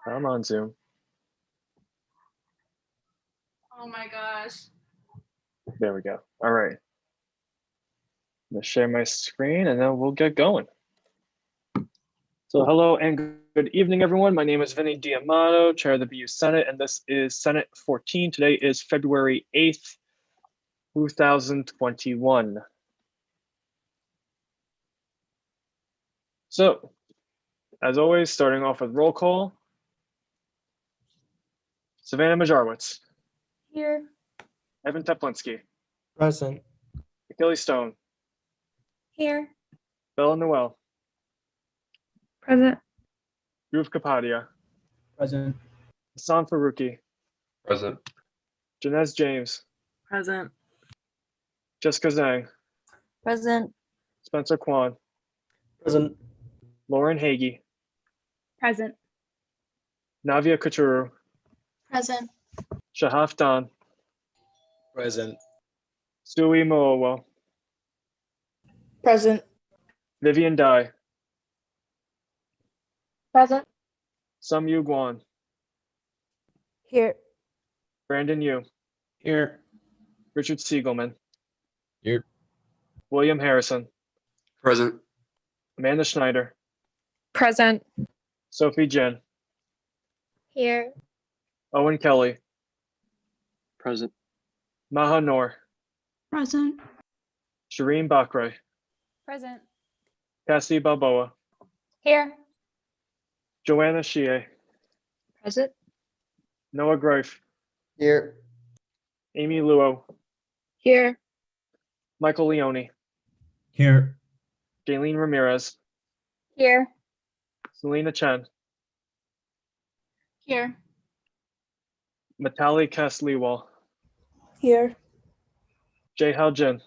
I'm on Zoom. Oh my gosh. There we go. All right. I'm gonna share my screen and then we'll get going. So hello and good evening, everyone. My name is Vinny D'Amato, Chair of the BU Senate, and this is Senate 14. Today is February 8th, 2021. So, as always, starting off with roll call. Savannah Majarwitz. Here. Evan Teplinsky. Present. Achilles Stone. Here. Bella Noel. Present. Dhruv Kapadia. Present. Hassan Faruqi. Present. Janez James. Present. Jessica Zhang. Present. Spencer Kwan. Present. Lauren Hagee. Present. Navia Kachuru. Present. Shahaf Dan. Present. Sui Moowa. Present. Vivian Dai. Present. Sum Yu Guan. Here. Brandon Yu. Here. Richard Siegelman. Here. William Harrison. Present. Amanda Schneider. Present. Sophie Jen. Here. Owen Kelly. Present. Maha Noor. Present. Shireen Bakray. Present. Cassie Balboa. Here. Joanna Shie. Present. Noah Greif. Here. Amy Luo. Here. Michael Leone. Here. Jaylene Ramirez. Here. Selena Chen. Here. Matali Kasliwal. Here. Jay Hao Jin.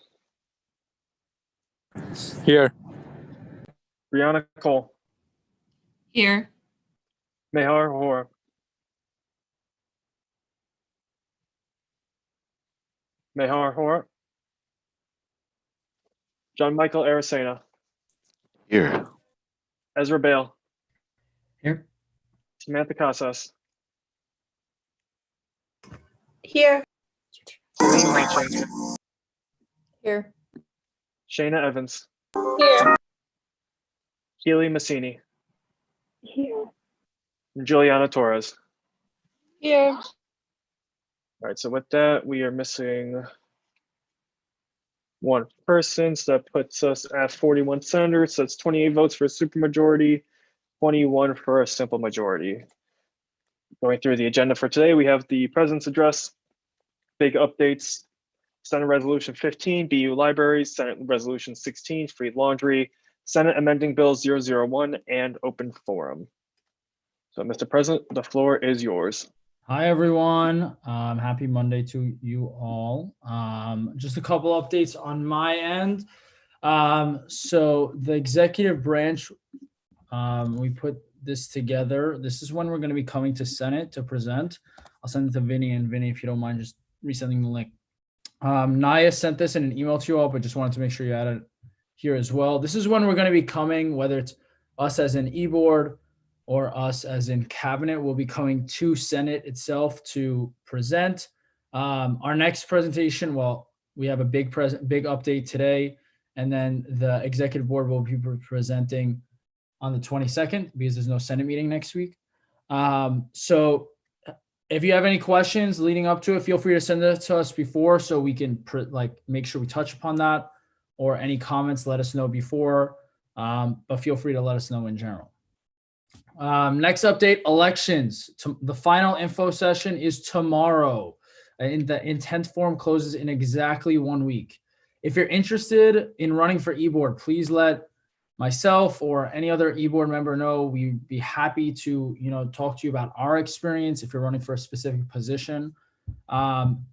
Here. Brianna Cole. Here. Mehar Hor. Mehar Hor. John Michael Aracena. Here. Ezra Bale. Here. Samantha Casas. Here. Celine Manchin. Here. Shayna Evans. Here. Keely Massini. Here. And Juliana Torres. Here. All right, so with that, we are missing one person, so that puts us at 41 senators. So that's 28 votes for a supermajority, 21 for a simple majority. Going through the agenda for today, we have the president's address, big updates, Senate Resolution 15, BU Libraries, Senate Resolution 16, Free Laundry, Senate Amending Bill 001, and Open Forum. So, Mr. President, the floor is yours. Hi, everyone. Happy Monday to you all. Just a couple updates on my end. So the executive branch, we put this together. This is when we're going to be coming to Senate to present. I'll send it to Vinny, and Vinny, if you don't mind just resending the link. Naya sent this in an email to you all, but just wanted to make sure you had it here as well. This is when we're going to be coming, whether it's us as an e-board or us as in cabinet, will be coming to Senate itself to present. Our next presentation, well, we have a big update today, and then the executive board will be presenting on the 22nd because there's no Senate meeting next week. So if you have any questions leading up to it, feel free to send it to us before so we can make sure we touch upon that, or any comments, let us know before, but feel free to let us know in general. Next update, elections. The final info session is tomorrow. The intent form closes in exactly 1 week. If you're interested in running for e-board, please let myself or any other e-board member know. We'd be happy to, talk to you about our experience if you're running for a specific position.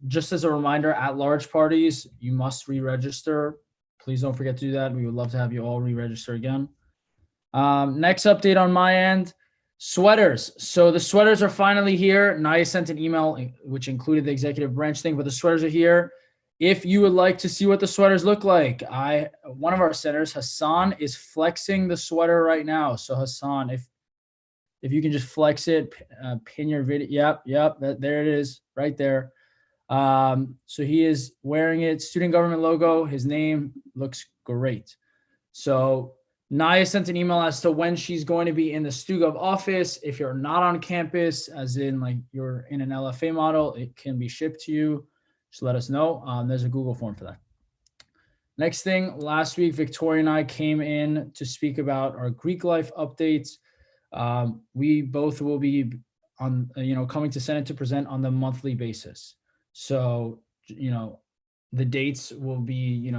Just as a reminder, at large parties, you must re-register. Please don't forget to do that. We would love to have you all re-register again. Next update on my end, sweaters. So the sweaters are finally here. Naya sent an email which included the executive branch thing, but the sweaters are here. If you would like to see what the sweaters look like, one of our senators, Hassan, is flexing the sweater right now. So Hassan, if you can just flex it, pin your video. Yep, there it is right there. So he is wearing it, student government logo, his name looks great. So Naya sent an email as to when she's going to be in the StuGov office. If you're not on campus, as in like you're in an LFA model, it can be shipped to you. Just let us know. There's a Google form for that. Next thing, last week, Victoria and I came in to speak about our Greek life updates. We both will be on, coming to Senate to present on the monthly basis. So, the dates will be,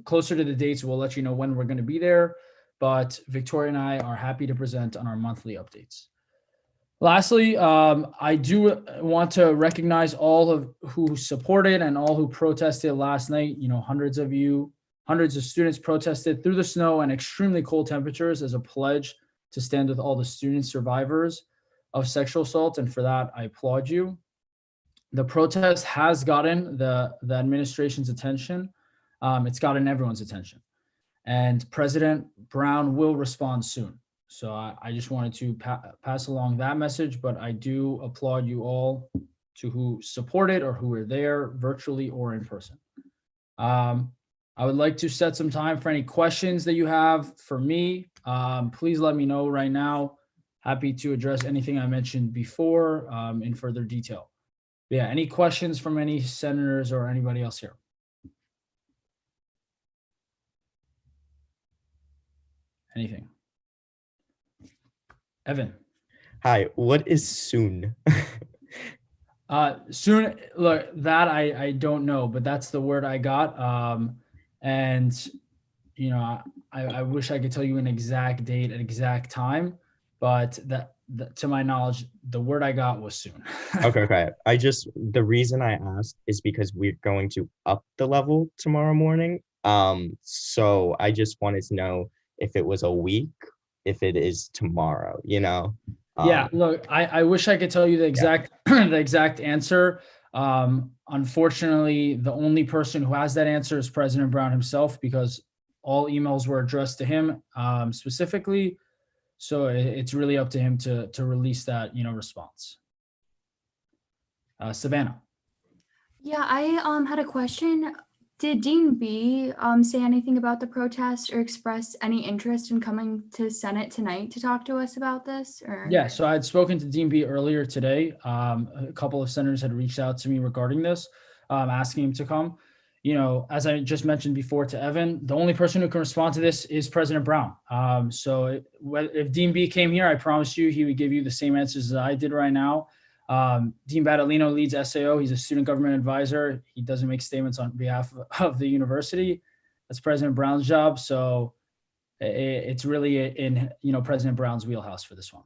closer to the dates, we'll let you know when we're going to be there. But Victoria and I are happy to present on our monthly updates. Lastly, I do want to recognize all of who supported and all who protested last night. Hundreds of students protested through the snow and extremely cold temperatures as a pledge to stand with all the student survivors of sexual assault. And for that, I applaud you. The protest has gotten the administration's attention. It's gotten everyone's attention. And President Brown will respond soon. So I just wanted to pass along that message, but I do applaud you all to who supported or who were there virtually or in person. I would like to set some time for any questions that you have for me. Please let me know right now. Happy to address anything I mentioned before in further detail. Yeah, any questions from any senators or anybody else here? Anything? Evan. Hi, what is soon? Soon, look, that I don't know, but that's the word I got. And I wish I could tell you an exact date, an exact time, but that to my knowledge, the word I got was soon. Okay. The reason I asked is because we're going to up the level tomorrow morning. So I just wanted to know if it was a week, if it is tomorrow, Yeah, look, I wish I could tell you the exact the exact answer. Unfortunately, the only person who has that answer is President Brown himself, because all emails were addressed to him specifically. So it's really up to him to release that, response. Savannah. Yeah, I had a question. Did Dean B say anything about the protest or express any interest in coming to Senate tonight to talk to us about this? Or Yeah, so I had spoken to Dean B earlier today. A couple of senators had reached out to me regarding this, asking him to come. As I just mentioned before to Evan, the only person who can respond to this is President Brown. So if Dean B came here, I promise you he would give you the same answers as I did right now. Dean Battaglino leads SAO. He's a student government advisor. He doesn't make statements on behalf of the university. That's President Brown's job. So it's really in President Brown's wheelhouse for this one.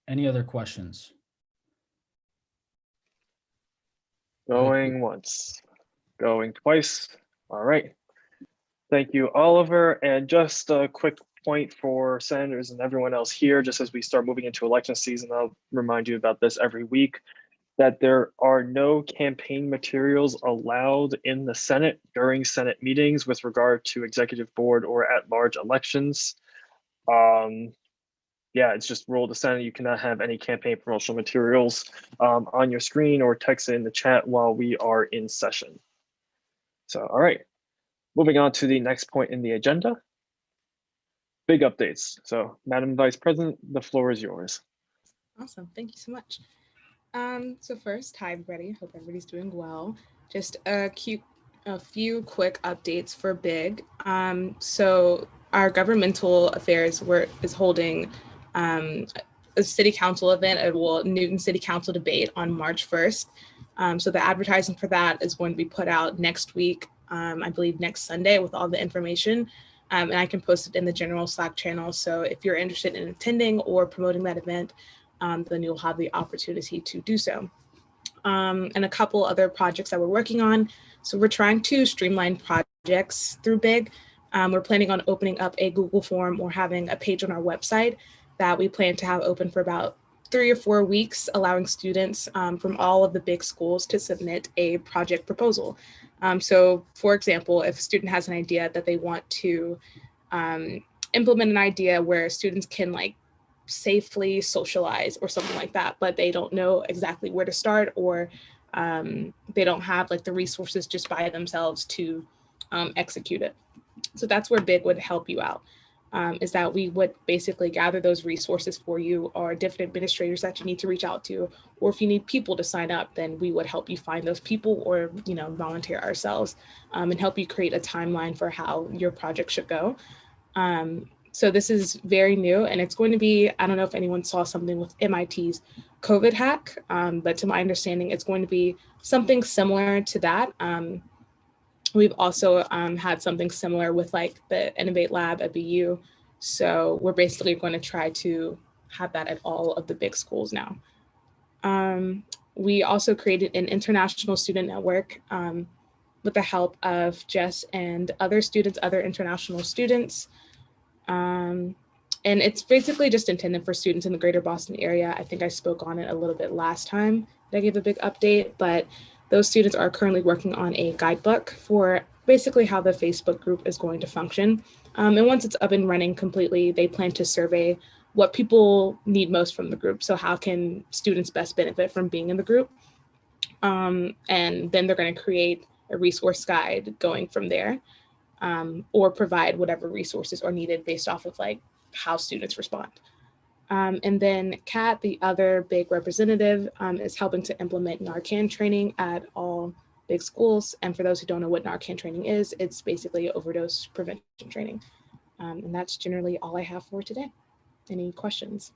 Any other questions? Going once, going twice. All right. Thank you, Oliver. And just a quick point for senators and everyone else here, just as we start moving into election season, I'll remind you about this every week, that there are no campaign materials allowed in the Senate during Senate meetings with regard to executive board or at-large elections. Yeah, it's just rule of the Senate. You cannot have any campaign promotional materials on your screen or text it in the chat while we are in session. So, all right, moving on to the next point in the agenda. Big updates. So, Madam Vice President, the floor is yours. Awesome. Thank you so much. So first, hi everybody. Hope everybody's doing well. Just a few quick updates for BIG. So our governmental affairs is holding a city council event, Newton City Council debate on March 1st. So the advertising for that is going to be put out next week, I believe next Sunday, with all the information. And I can post it in the general Slack channel. So if you're interested in attending or promoting that event, then you'll have the opportunity to do so. And a couple other projects that we're working on. So we're trying to streamline projects through BIG. We're planning on opening up a Google form or having a page on our website that we plan to have open for about 3 or 4 weeks, allowing students from all of the BIG schools to submit a project proposal. So for example, if a student has an idea that they want to implement an idea where students can like safely socialize or something like that, but they don't know exactly where to start, or they don't have like the resources just by themselves to execute it. So that's where BIG would help you out, is that we would basically gather those resources for you, or different administrators that you need to reach out to, or if you need people to sign up, then we would help you find those people, or volunteer ourselves, and help you create a timeline for how your project should go. So this is very new, and it's going to be, I don't know if anyone saw something with MIT's COVID hack, but to my understanding, it's going to be something similar to that. We've also had something similar with like the Innovate Lab at BU. So we're basically going to try to have that at all of the big schools now. We also created an international student network with the help of Jess and other students, other international students. And it's basically just intended for students in the greater Boston area. I think I spoke on it a little bit last time that I gave a big update, but those students are currently working on a guidebook for basically how the Facebook group is going to function. And once it's up and running completely, they plan to survey what people need most from the group. So how can students best benefit from being in the group? And then they're going to create a resource guide going from there. Or provide whatever resources are needed based off of like how students respond. And then Kat, the other big representative, is helping to implement Narcan training at all big schools. And for those who don't know what Narcan training is, it's basically overdose prevention training. And that's generally all I have for today. Any questions?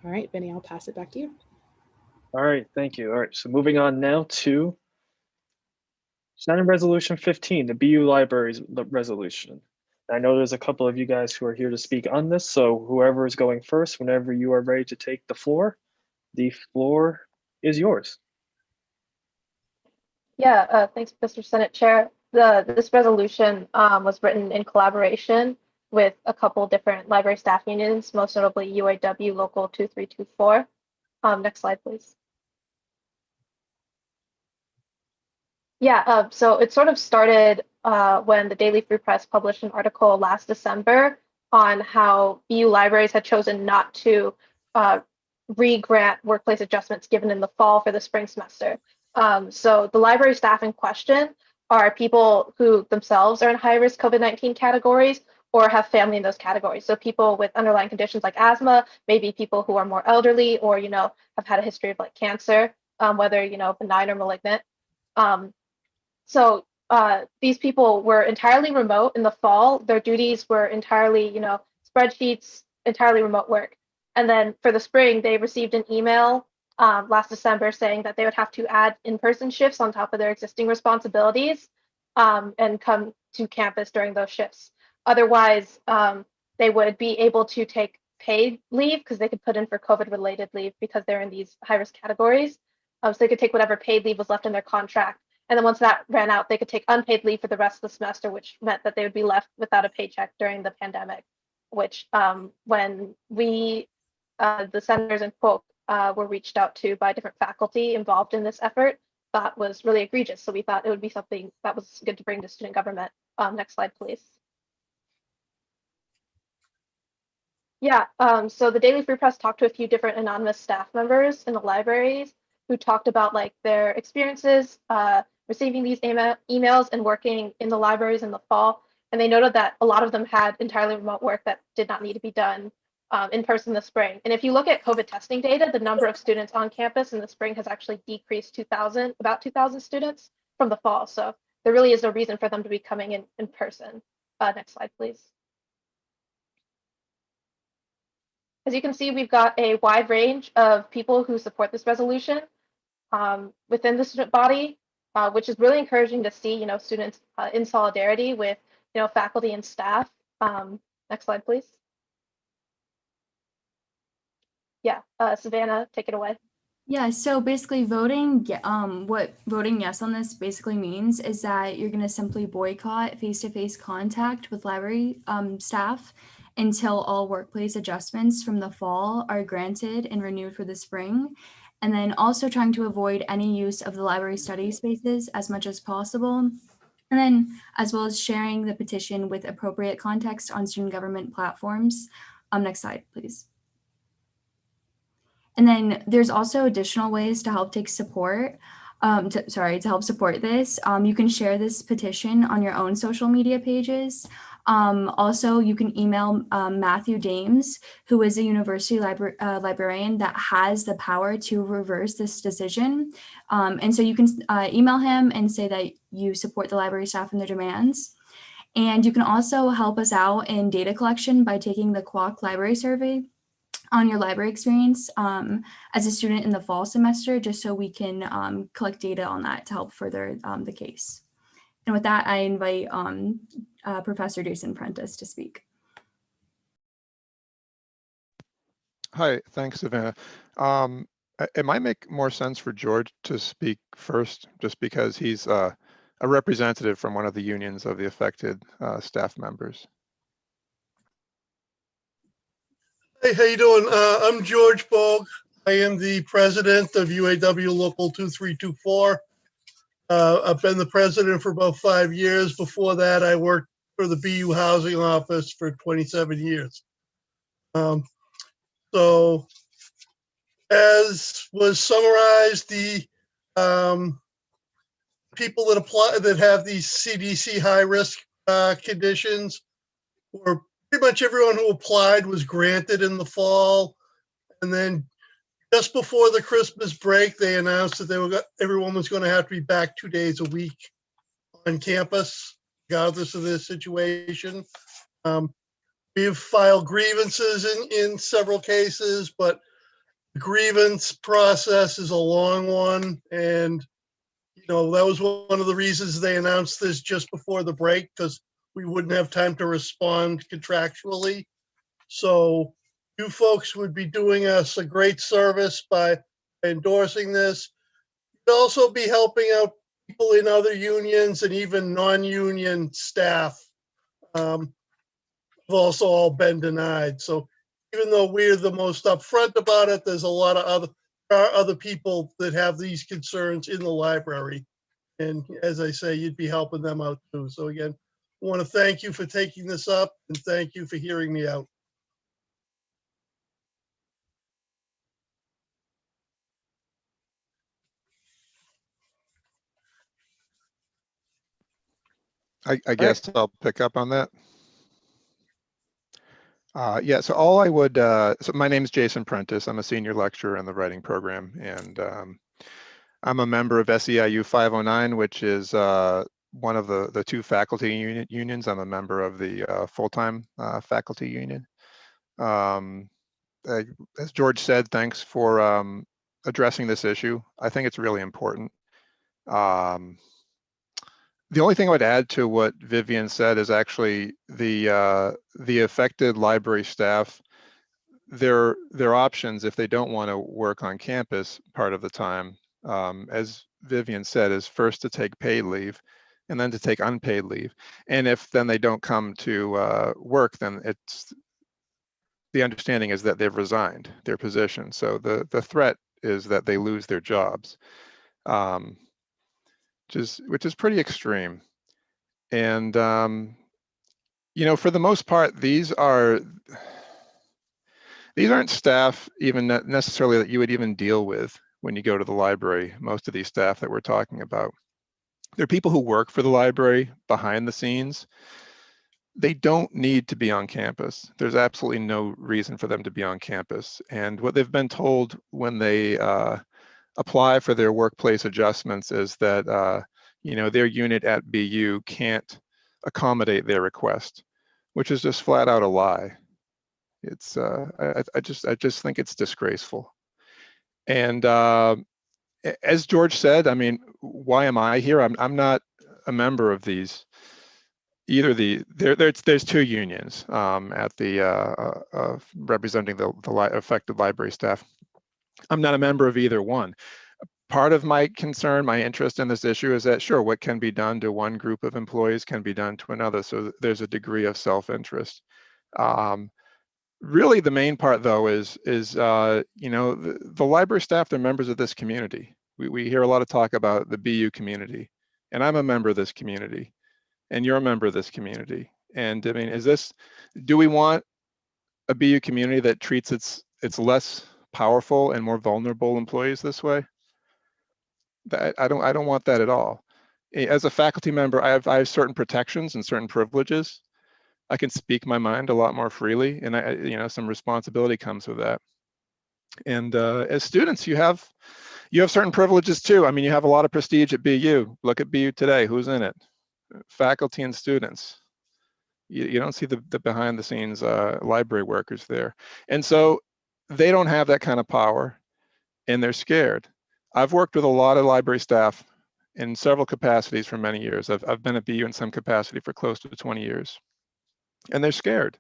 All right, Benny, I'll pass it back to you. All right, thank you. All right, so moving on now to Senate Resolution 15, the BU Libraries resolution. I know there's a couple of you guys who are here to speak on this, so whoever is going first, whenever you are ready to take the floor is yours. Yeah, thanks, Mr. Senate Chair. This resolution was written in collaboration with a couple different library staff unions, most notably UAW Local 2324. Next slide, please. Yeah, so it sort of started when the Daily Free Press published an article last December on how BU libraries had chosen not to re-grant workplace adjustments given in the fall for the spring semester. So the library staff in question are people who themselves are in high-risk COVID-19 categories or have family in those categories. So people with underlying conditions like asthma, maybe people who are more elderly or, have had a history of like cancer, whether, benign or malignant. So these people were entirely remote in the fall. Their duties were entirely, spreadsheets, entirely remote work. And then for the spring, they received an email last December saying that they would have to add in-person shifts on top of their existing responsibilities and come to campus during those shifts. Otherwise, they would be able to take paid leave because they could put in for COVID-related leave because they're in these high-risk categories. So they could take whatever paid leave was left in their contract. And then once that ran out, they could take unpaid leave for the rest of the semester, which meant that they would be left without a paycheck during the pandemic, which when we, the senators and Polk, were reached out to by different faculty involved in this effort, thought was really egregious. So we thought it would be something that was good to bring to student government. Next slide, please. Yeah, so the Daily Free Press talked to a few different anonymous staff members in the libraries who talked about like their experiences receiving these emails and working in the libraries in the fall. And they noted that a lot of them had entirely remote work that did not need to be done in person this spring. And if you look at COVID testing data, the number of students on campus in the spring has actually decreased about 2,000 students from the fall. So there really is no reason for them to be coming in person. Next slide, please. As you can see, we've got a wide range of people who support this resolution within the student body, which is really encouraging to see, students in solidarity with, faculty and staff. Next slide, please. Yeah, Savannah, take it away. Yeah, so basically voting, what voting yes on this basically means is that you're going to simply boycott face-to-face contact with library staff until all workplace adjustments from the fall are granted and renewed for the spring. And then also trying to avoid any use of the library study spaces as much as possible. And then, as well as sharing the petition with appropriate context on student government platforms. Next slide, please. And then there's also additional ways to help take support. To help support this. You can share this petition on your own social media pages. Also, you can email Matthew Dames, who is a university librarian that has the power to reverse this decision. And so you can email him and say that you support the library staff and their demands. And you can also help us out in data collection by taking the Quack Library Survey on your library experience as a student in the fall semester, just so we can collect data on that to help further the case. And with that, I invite Professor Jason Prentice to speak. Hi, thanks, Savannah. It might make more sense for George to speak first, just because he's a representative from one of the unions of the affected staff members. Hey, how you doing? I'm George Bogue. I am the president of UAW Local 2324. I've been the president for about 5 years. Before that, I worked for the BU Housing Office for 27 years. So, as was summarized, the people that apply that have these CDC high risk conditions were pretty much everyone who applied was granted in the fall. And then just before the Christmas break, they announced that everyone was going to have to be back 2 days a week on campus, regardless of their situation. We've filed grievances in several cases, but the grievance process is a long one. And, you know, that was one of the reasons they announced this just before the break, because we wouldn't have time to respond contractually. So you folks would be doing us a great service by endorsing this. You'd also be helping out people in other unions and even non-union staff have also all been denied. So even though we're the most upfront about it, there's a lot of other people that have these concerns in the library. And as I say, you'd be helping them out too. So again, I want to thank you for taking this up and thank you for hearing me out. I guess I'll pick up on that. Yeah, so all I would, so my name is Jason Prentice. I'm a senior lecturer in the writing program, and I'm a member of SEIU 509, which is one of the two faculty unions. I'm a member of the full-time faculty union. As George said, thanks for addressing this issue. I think it's really important. The only thing I would add to what Vivian said is actually the affected library staff, their options if they don't want to work on campus part of the time, as Vivian said, is first to take paid leave and then to take unpaid leave. And if then they don't come to work, then it's the understanding is that they've resigned their position. So the threat is that they lose their jobs. Which is pretty extreme. And, you know, for the most part, these aren't staff even necessarily that you would even deal with when you go to the library. Most of these staff that we're talking about, they're people who work for the library behind the scenes. They don't need to be on campus. There's absolutely no reason for them to be on campus. And what they've been told when they apply for their workplace adjustments is that you know, their unit at BU can't accommodate their request, which is just flat out a lie. It's I just think it's disgraceful. And as George said, I mean, why am I here? I'm not a member of these. Either there's two unions at the representing the affected library staff. I'm not a member of either one. Part of my concern, my interest in this issue is that, sure, what can be done to one group of employees can be done to another. So there's a degree of self-interest. Really, the main part, though, is you know, the library staff, they're members of this community. We hear a lot of talk about the BU community, and I'm a member of this community. and you're a member of this community. And I mean, do we want a BU community that treats its less powerful and more vulnerable employees this way? I don't want that at all. As a faculty member, I have certain protections and certain privileges. I can speak my mind a lot more freely, and some responsibility comes with that. And as students, you have certain privileges too. I mean, you have a lot of prestige at BU. Look at BU today. Who's in it? Faculty and students. You don't see the behind the scenes library workers there. And so they don't have that kind of power, and they're scared. I've worked with a lot of library staff in several capacities for many years. I've been at BU in some capacity for close to 20 years, and they're scared.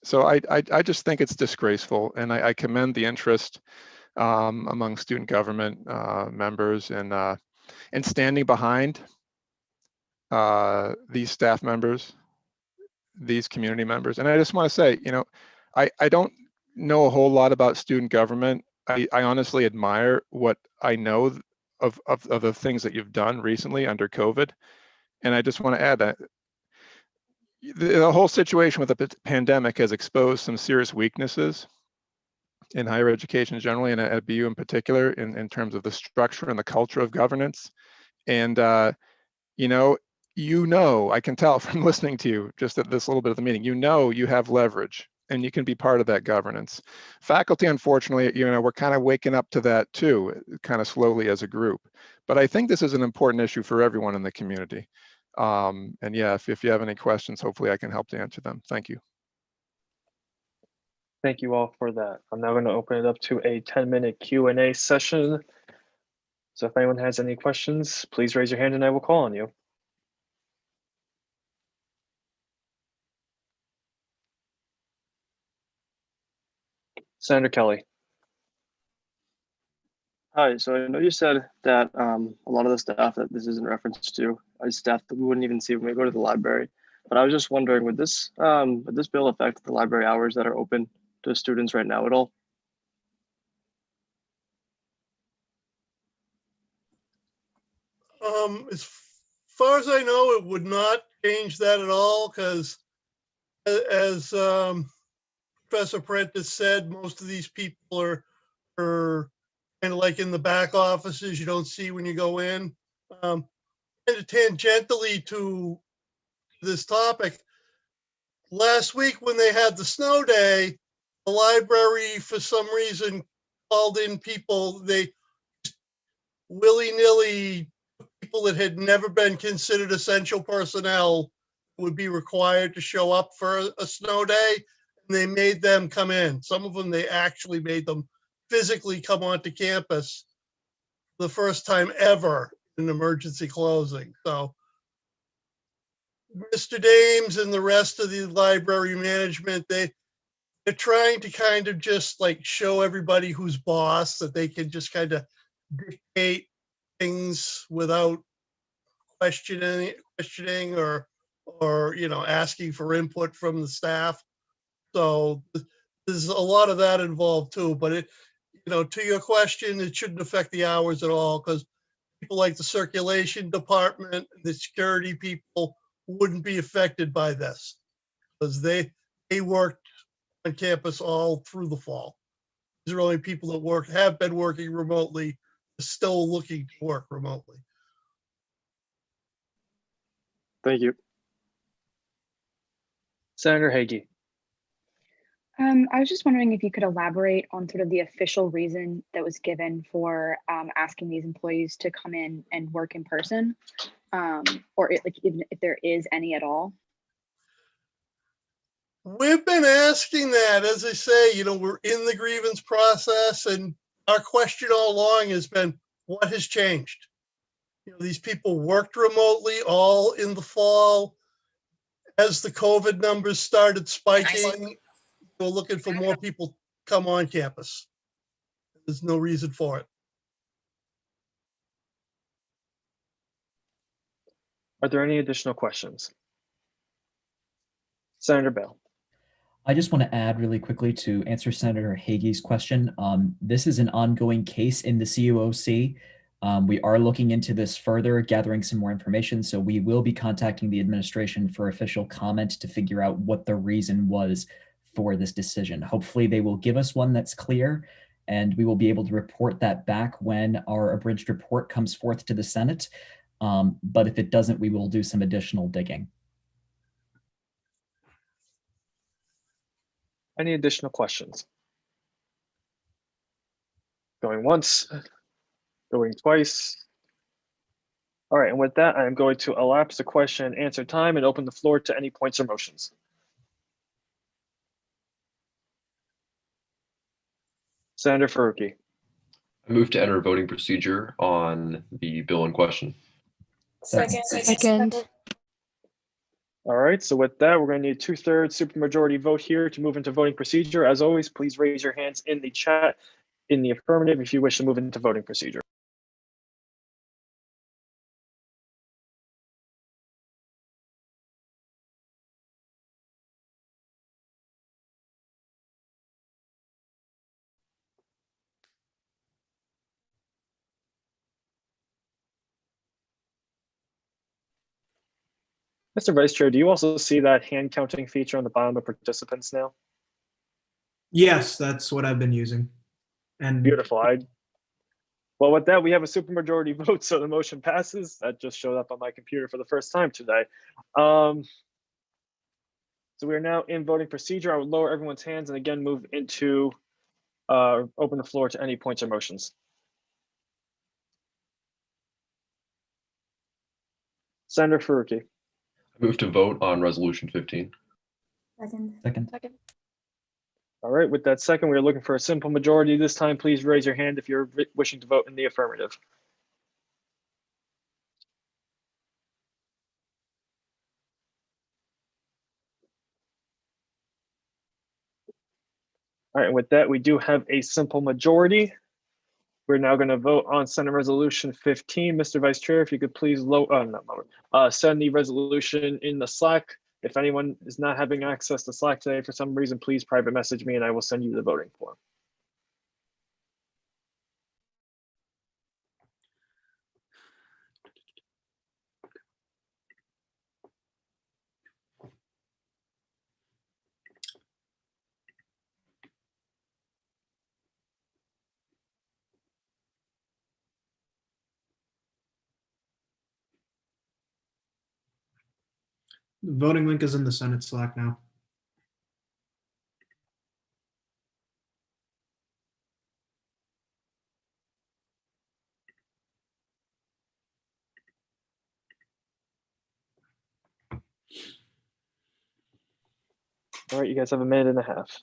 So I just think it's disgraceful, and I commend the interest among student government members and standing behind these staff members, these community members. And I just want to say, I don't know a whole lot about student government. I honestly admire what I know of the things that you've done recently under COVID. And I just want to add that the whole situation with the pandemic has exposed some serious weaknesses in higher education generally, and at BU in particular, in terms of the structure and the culture of governance. And I can tell from listening to you just at this little bit of the meeting, you have leverage and you can be part of that governance. Faculty, unfortunately, we're kind of waking up to that too, kind of slowly as a group. But I think this is an important issue for everyone in the community. And yeah, if you have any questions, hopefully I can help to answer them. Thank you. Thank you all for that. I'm now going to open it up to a 10-minute Q&A session. So if anyone has any questions, please raise your hand and I will call on you. Senator Kelly. Hi, so I know you said that a lot of the staff that this is in reference to is staff that we wouldn't even see when we go to the library. But I was just wondering, would this bill affect the library hours that are open to students right now at all? As far as I know, it would not change that at all, because as Professor Prentice said, most of these people are kind of like in the back offices you don't see when you go in. And tangentially to this topic, last week when they had the snow day, the library for some reason called in people, they willy-nilly, people that had never been considered essential personnel would be required to show up for a snow day, and they made them come in. Some of them, they actually made them physically come onto campus the first time ever in emergency closing. So Mr. Dames and the rest of the library management, they're trying to kind of just like show everybody who's boss, that they can just kind of dictate things without questioning or asking for input from the staff. So there's a lot of that involved too. But to your question, it shouldn't affect the hours at all, because people like the circulation department, the security people wouldn't be affected by this, because they worked on campus all through the fall. These are only people that have been working remotely, still looking to work remotely. Thank you. Senator Hagee. I was just wondering if you could elaborate on sort of the official reason that was given for asking these employees to come in and work in person, or even if there is any at all. We've been asking that. As I say, we're in the grievance process, and our question all along has been, what has changed? These people worked remotely all in the fall. As the COVID numbers started spiking, we're looking for more people to come on campus. There's no reason for it. Are there any additional questions? Senator Bell. I just want to add really quickly to answer Senator Hagee's question. This is an ongoing case in the CUOC. We are looking into this further, gathering some more information. So we will be contacting the administration for official comment to figure out what the reason was for this decision. Hopefully they will give us one that's clear, and we will be able to report that back when our abridged report comes forth to the Senate. But if it doesn't, we will do some additional digging. Any additional questions? Going once, going twice. All right, and with that, I'm going to elapse the question and answer time and open the floor to any points or motions. Senator Faruqi. I move to enter voting procedure on the bill in question. Second. All right, so with that, we're going to need 2/3 supermajority vote here to move into voting procedure. As always, please raise your hands in the chat in the affirmative if you wish to move into voting procedure. Mr. Vice Chair, do you also see that hand counting feature on the bottom of participants now? Yes, that's what I've been using. And Beautiful. Well, with that, we have a supermajority vote, so the motion passes. That just showed up on my computer for the first time today. So we are now in voting procedure. I would lower everyone's hands and again move into open the floor to any points or motions. Senator Faruqi. I move to vote on resolution 15. Second. All right, with that second, we are looking for a simple majority this time. Please raise your hand if you're wishing to vote in the affirmative. All right, and with that, we do have a simple majority. We're now going to vote on Senate Resolution 15. Mr. Vice Chair, if you could please send the resolution in the Slack. If anyone is not having access to Slack today for some reason, please private message me and I will send you the voting form. the voting link is in the Senate Slack now. All right, you guys have a minute and a half.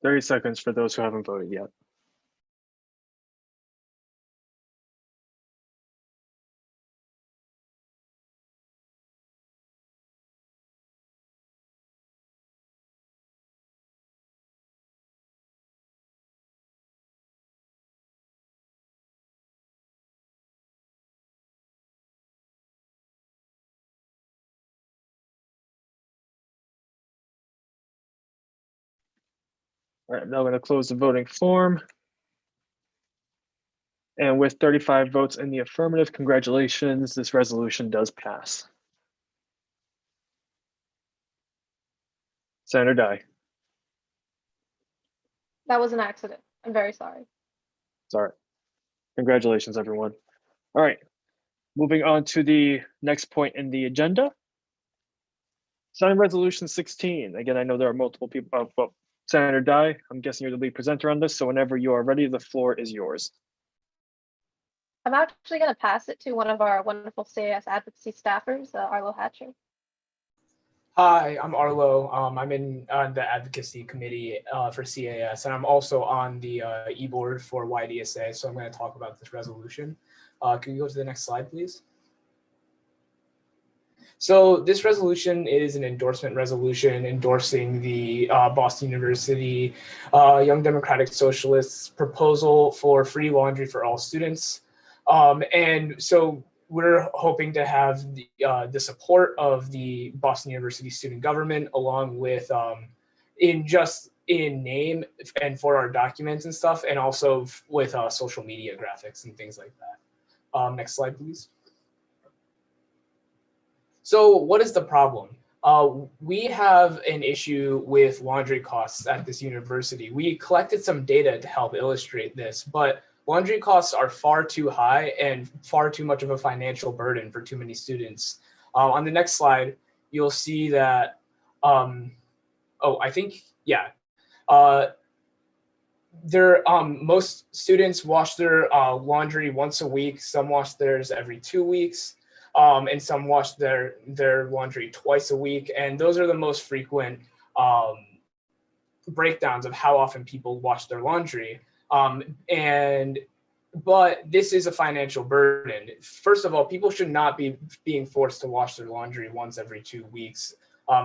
Thirty seconds for those who haven't voted yet. All right, I'm now going to close the voting form. And with 35 votes in the affirmative, congratulations, this resolution does pass. Senator Dye. That was an accident. I'm very sorry. Sorry. Congratulations, everyone. All right. Moving on to the next point in the agenda. Sign resolution 16. Again, I know there are multiple people. Well, Senator Dye, I'm guessing you're the lead presenter on this. So whenever you are ready, the floor is yours. I'm actually going to pass it to one of our wonderful CAS advocacy staffers, Arlo Hatcher. Hi, I'm Arlo. I'm in the advocacy committee for CAS, and I'm also on the e-board for YDSA. So I'm going to talk about this resolution. Can you go to the next slide, please? So this resolution is an endorsement resolution endorsing the Boston University Young Democratic Socialists proposal for free laundry for all students. And so we're hoping to have the support of the Boston University student government, along with in name and for our documents and stuff, and also with social media graphics and things like that. Next slide, please. So what is the problem? We have an issue with laundry costs at this university. We collected some data to help illustrate this, but laundry costs are far too high and far too much of a financial burden for too many students. On the next slide, you'll see that, most students wash their laundry once a week. Some wash theirs every 2 weeks, and some wash their laundry twice a week. And those are the most frequent breakdowns of how often people wash their laundry. But this is a financial burden. First of all, people should not be being forced to wash their laundry once every 2 weeks.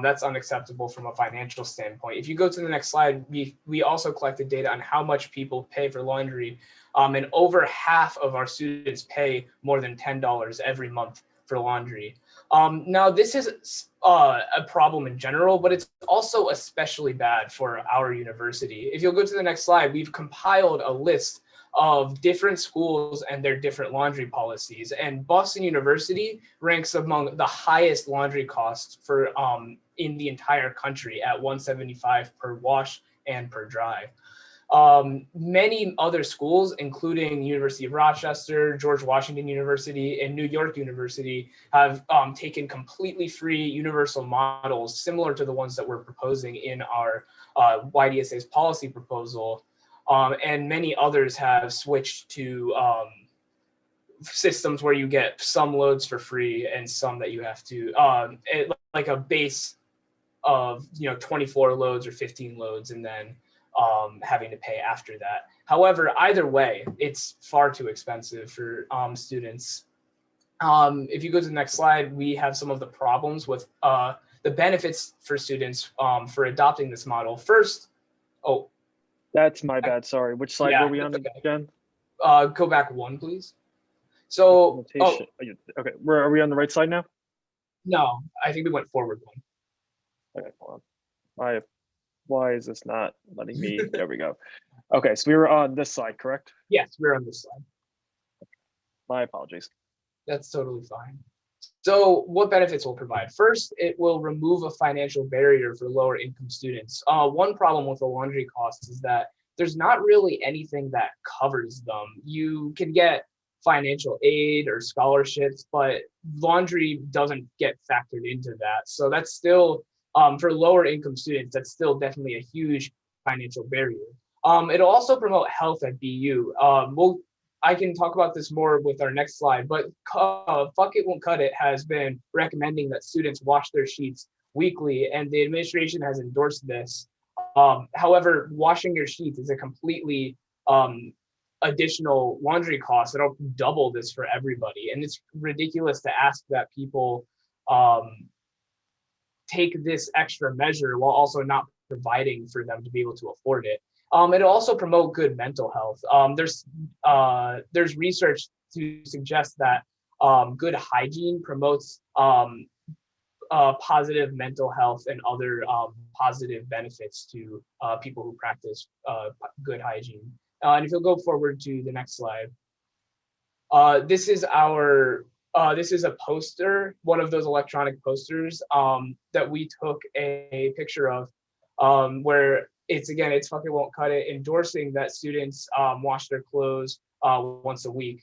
That's unacceptable from a financial standpoint. If you go to the next slide, we also collected data on how much people pay for laundry. And over half of our students pay more than $10 every month for laundry. Now, this is a problem in general, but it's also especially bad for our university. If you'll go to the next slide, we've compiled a list of different schools and their different laundry policies. And Boston University ranks among the highest laundry costs for in the entire country at $175 per wash and per dry. Many other schools, including University of Rochester, George Washington University, and New York University, have taken completely free universal models similar to the ones that we're proposing in our YDSA's policy proposal. And many others have switched to systems where you get some loads for free and some that you have to, like a base of 24 loads or 15 loads, and then having to pay after that. However, either way, it's far too expensive for students. If you go to the next slide, we have some of the problems with the benefits for students for adopting this model. First, that's my bad. Sorry. Which slide were we on again? Go back one, please. So, okay, are we on the right side now? No, I think we went forward one. Okay, hold on. Why is this not letting me? There we go. Okay, so we were on this slide, correct? Yes, we're on this slide. My apologies. That's totally fine. So what benefits will provide? First, it will remove a financial barrier for lower income students. One problem with the laundry costs is that there's not really anything that covers them. You can get financial aid or scholarships, but laundry doesn't get factored into that. So that's still, for lower income students, that's still definitely a huge financial barrier. It'll also promote health at BU. I can talk about this more with our next slide, but Fuck It Won't Cut It has been recommending that students wash their sheets weekly, and the administration has endorsed this. However, washing your sheets is a completely additional laundry cost. It'll double this for everybody, and it's ridiculous to ask that people take this extra measure while also not providing for them to be able to afford it. It'll also promote good mental health. There's research to suggest that good hygiene promotes positive mental health and other positive benefits to people who practice good hygiene. And if you'll go forward to the next slide, this is a poster, one of those electronic posters that we took a picture of, where it's Fuck It Won't Cut It, endorsing that students wash their clothes once a week.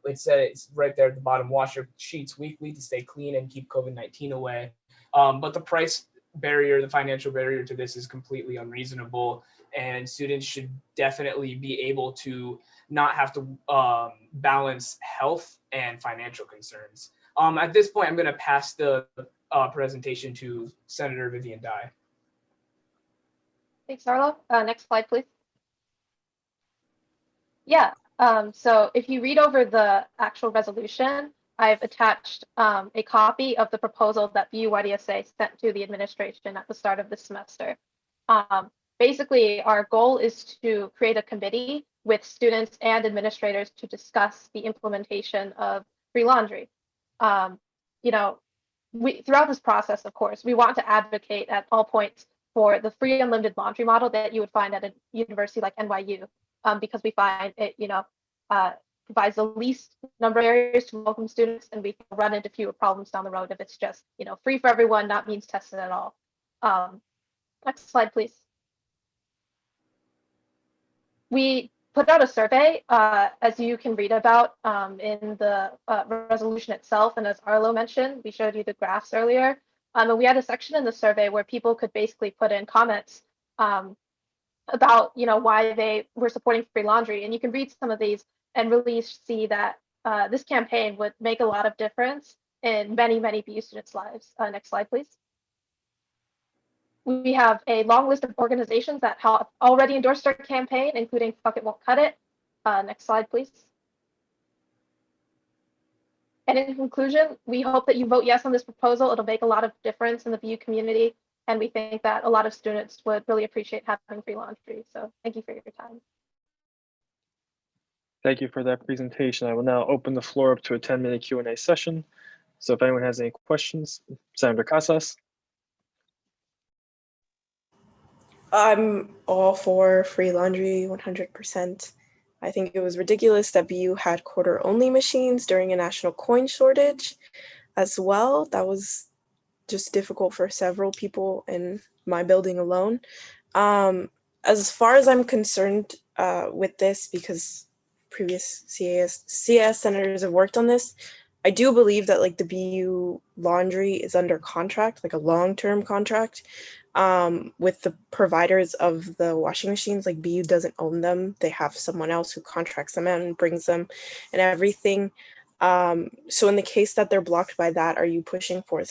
it's right there at the bottom. Wash your sheets weekly to stay clean and keep COVID-19 away. But the price barrier, the financial barrier to this is completely unreasonable, and students should definitely be able to not have to balance health and financial concerns. At this point, I'm going to pass the presentation to Senator Vivian Dye. Thanks, Arlo. Next slide, please. Yeah, so if you read over the actual resolution, I've attached a copy of the proposal that BU-YDSA sent to the administration at the start of the semester. Basically, our goal is to create a committee with students and administrators to discuss the implementation of free laundry. You know, throughout this process, of course, we want to advocate at all points for the free unlimited laundry model that you would find at a university like NYU, because we find it, provides the least number of areas to welcome students, and we can run into fewer problems down the road if it's just, free for everyone, not means tested at all. Next slide, please. We put out a survey, as you can read about in the resolution itself, and as Arlo mentioned, we showed you the graphs earlier. And we had a section in the survey where people could basically put in comments about why they were supporting free laundry, and you can read some of these and really see that this campaign would make a lot of difference in many BU students' lives. Next slide, please. We have a long list of organizations that have already endorsed our campaign, including Fuck It Won't Cut It. Next slide, please. And in conclusion, we hope that you vote yes on this proposal. It'll make a lot of difference in the BU community, and we think that a lot of students would really appreciate having free laundry. So thank you for your time. Thank you for that presentation. I will now open the floor up to a 10-minute Q&A session. So if anyone has any questions, Senator Casas. I'm all for free laundry 100%. I think it was ridiculous that BU had quarter-only machines during a national coin shortage as well. That was just difficult for several people in my building alone. As far as I'm concerned with this, because previous CS senators have worked on this, I do believe that the BU laundry is under contract, a long-term contract with the providers of the washing machines. BU doesn't own them. They have someone else who contracts them out and brings them and everything. So in the case that they're blocked by that, are you pushing for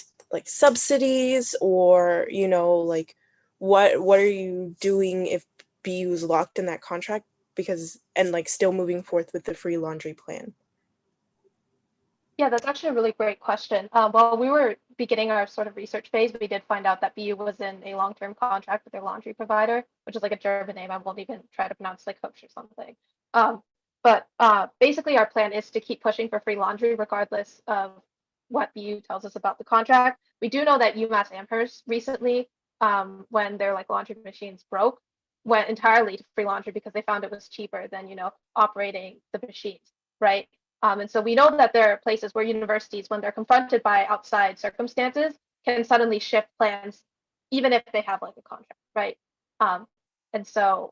subsidies, or, what are you doing if BU is locked in that contract? Because, and still moving forth with the free laundry plan? Yeah, that's actually a really great question. While we were beginning our sort of research phase, we did find out that BU was in a long-term contract with their laundry provider, which is a German name. I won't even try to pronounce Hopsch or something. But basically, our plan is to keep pushing for free laundry regardless of what BU tells us about the contract. We do know that UMass Amherst recently, when their laundry machines broke, went entirely to free laundry because they found it was cheaper than operating the machines, right? And so we know that there are places where universities, when they're confronted by outside circumstances, can suddenly shift plans, even if they have a contract, right? And so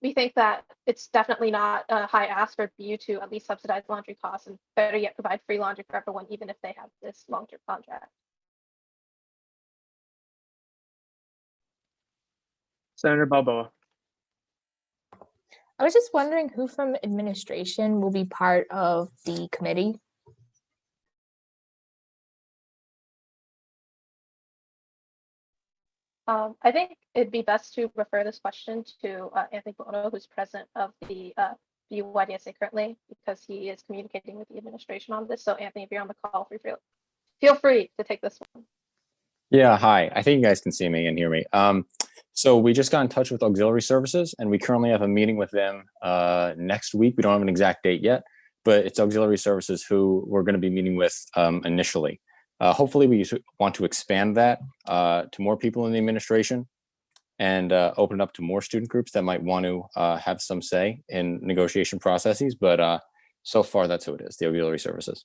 we think that it's definitely not a high ask for BU to at least subsidize laundry costs, and better yet, provide free laundry for everyone, even if they have this long-term contract. Senator Balboa. I was just wondering who from administration will be part of the committee. I think it'd be best to refer this question to Anthony Bono, who's president of the BU-YDSA currently, because he is communicating with the administration on this. So Anthony, if you're on the call, feel free to take this one. Yeah, hi. I think you guys can see me and hear me. So we just got in touch with auxiliary services, and we currently have a meeting with them next week. We don't have an exact date yet, but it's auxiliary services who we're going to be meeting with initially. Hopefully we want to expand that to more people in the administration and open it up to more student groups that might want to have some say in negotiation processes. But so far, that's who it is, the auxiliary services.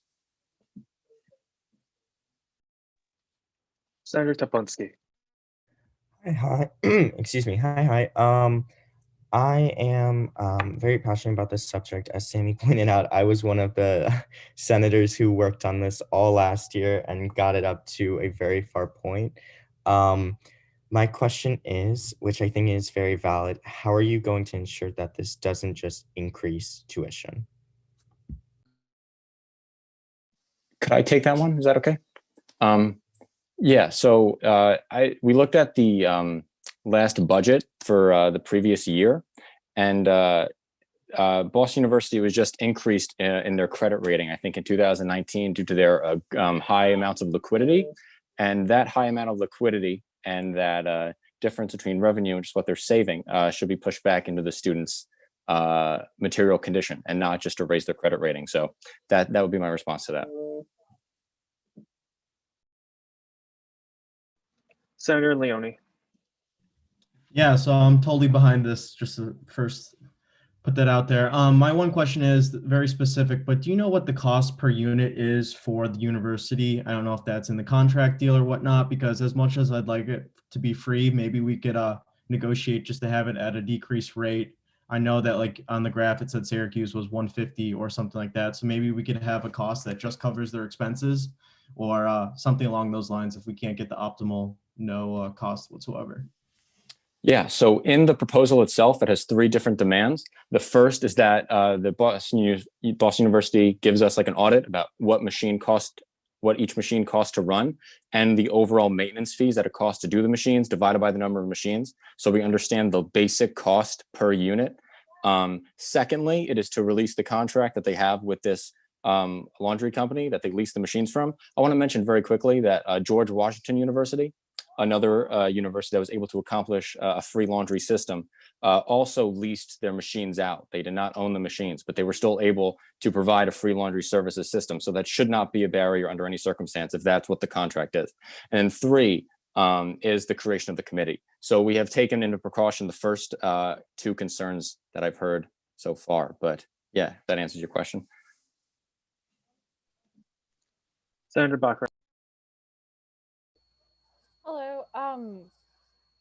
Senator Topolsky. Hi. Excuse me. Hi. I am very passionate about this subject. As Sammy pointed out, I was one of the senators who worked on this all last year and got it up to a very far point. My question is, which I think is very valid, how are you going to ensure that this doesn't just increase tuition? Could I take that one? Is that okay? Yeah, so we looked at the last budget for the previous year, and Boston University was just increased in their credit rating, I think in 2019, due to their high amounts of liquidity. And that high amount of liquidity and that difference between revenue and just what they're saving should be pushed back into the students' material condition and not just to raise their credit rating. So that would be my response to that. Senator Leone. Yeah, so I'm totally behind this, just to first put that out there. My one question is very specific, but do you know what the cost per unit is for the university? I don't know if that's in the contract deal or whatnot, because as much as I'd like it to be free, maybe we could negotiate just to have it at a decreased rate. I know that like on the graph, it said Syracuse was 150 or something like that. So maybe we could have a cost that just covers their expenses or something along those lines if we can't get the optimal no cost whatsoever. Yeah, so in the proposal itself, it has 3 different demands. The first is that the Boston University gives us like an audit about what each machine costs to run, and the overall maintenance fees that it costs to do the machines divided by the number of machines. So we understand the basic cost per unit. Secondly, it is to release the contract that they have with this laundry company that they lease the machines from. I want to mention very quickly that George Washington University, another university that was able to accomplish a free laundry system, also leased their machines out. They did not own the machines, but they were still able to provide a free laundry services system. So that should not be a barrier under any circumstance if that's what the contract is. And 3 is the creation of the committee. So we have taken into precaution the first 2 concerns that I've heard so far. But yeah, that answers your question. Senator Bachner. Hello.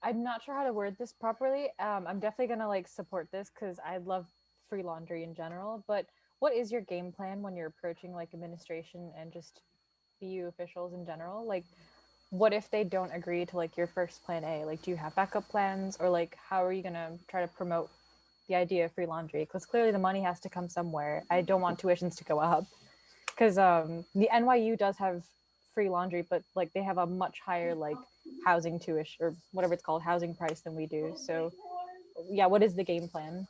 I'm not sure how to word this properly. I'm definitely gonna like support this because I love free laundry in general. But what is your game plan when you're approaching like administration and just BU officials in general? Like, what if they don't agree to like your first plan A? Like, do you have backup plans, or like how are you gonna try to promote the idea of free laundry? Because clearly the money has to come somewhere. I don't want tuitions to go up because the NYU does have free laundry, but like they have a much higher like housing tuition or whatever it's called, housing price than we do. So yeah, what is the game plan?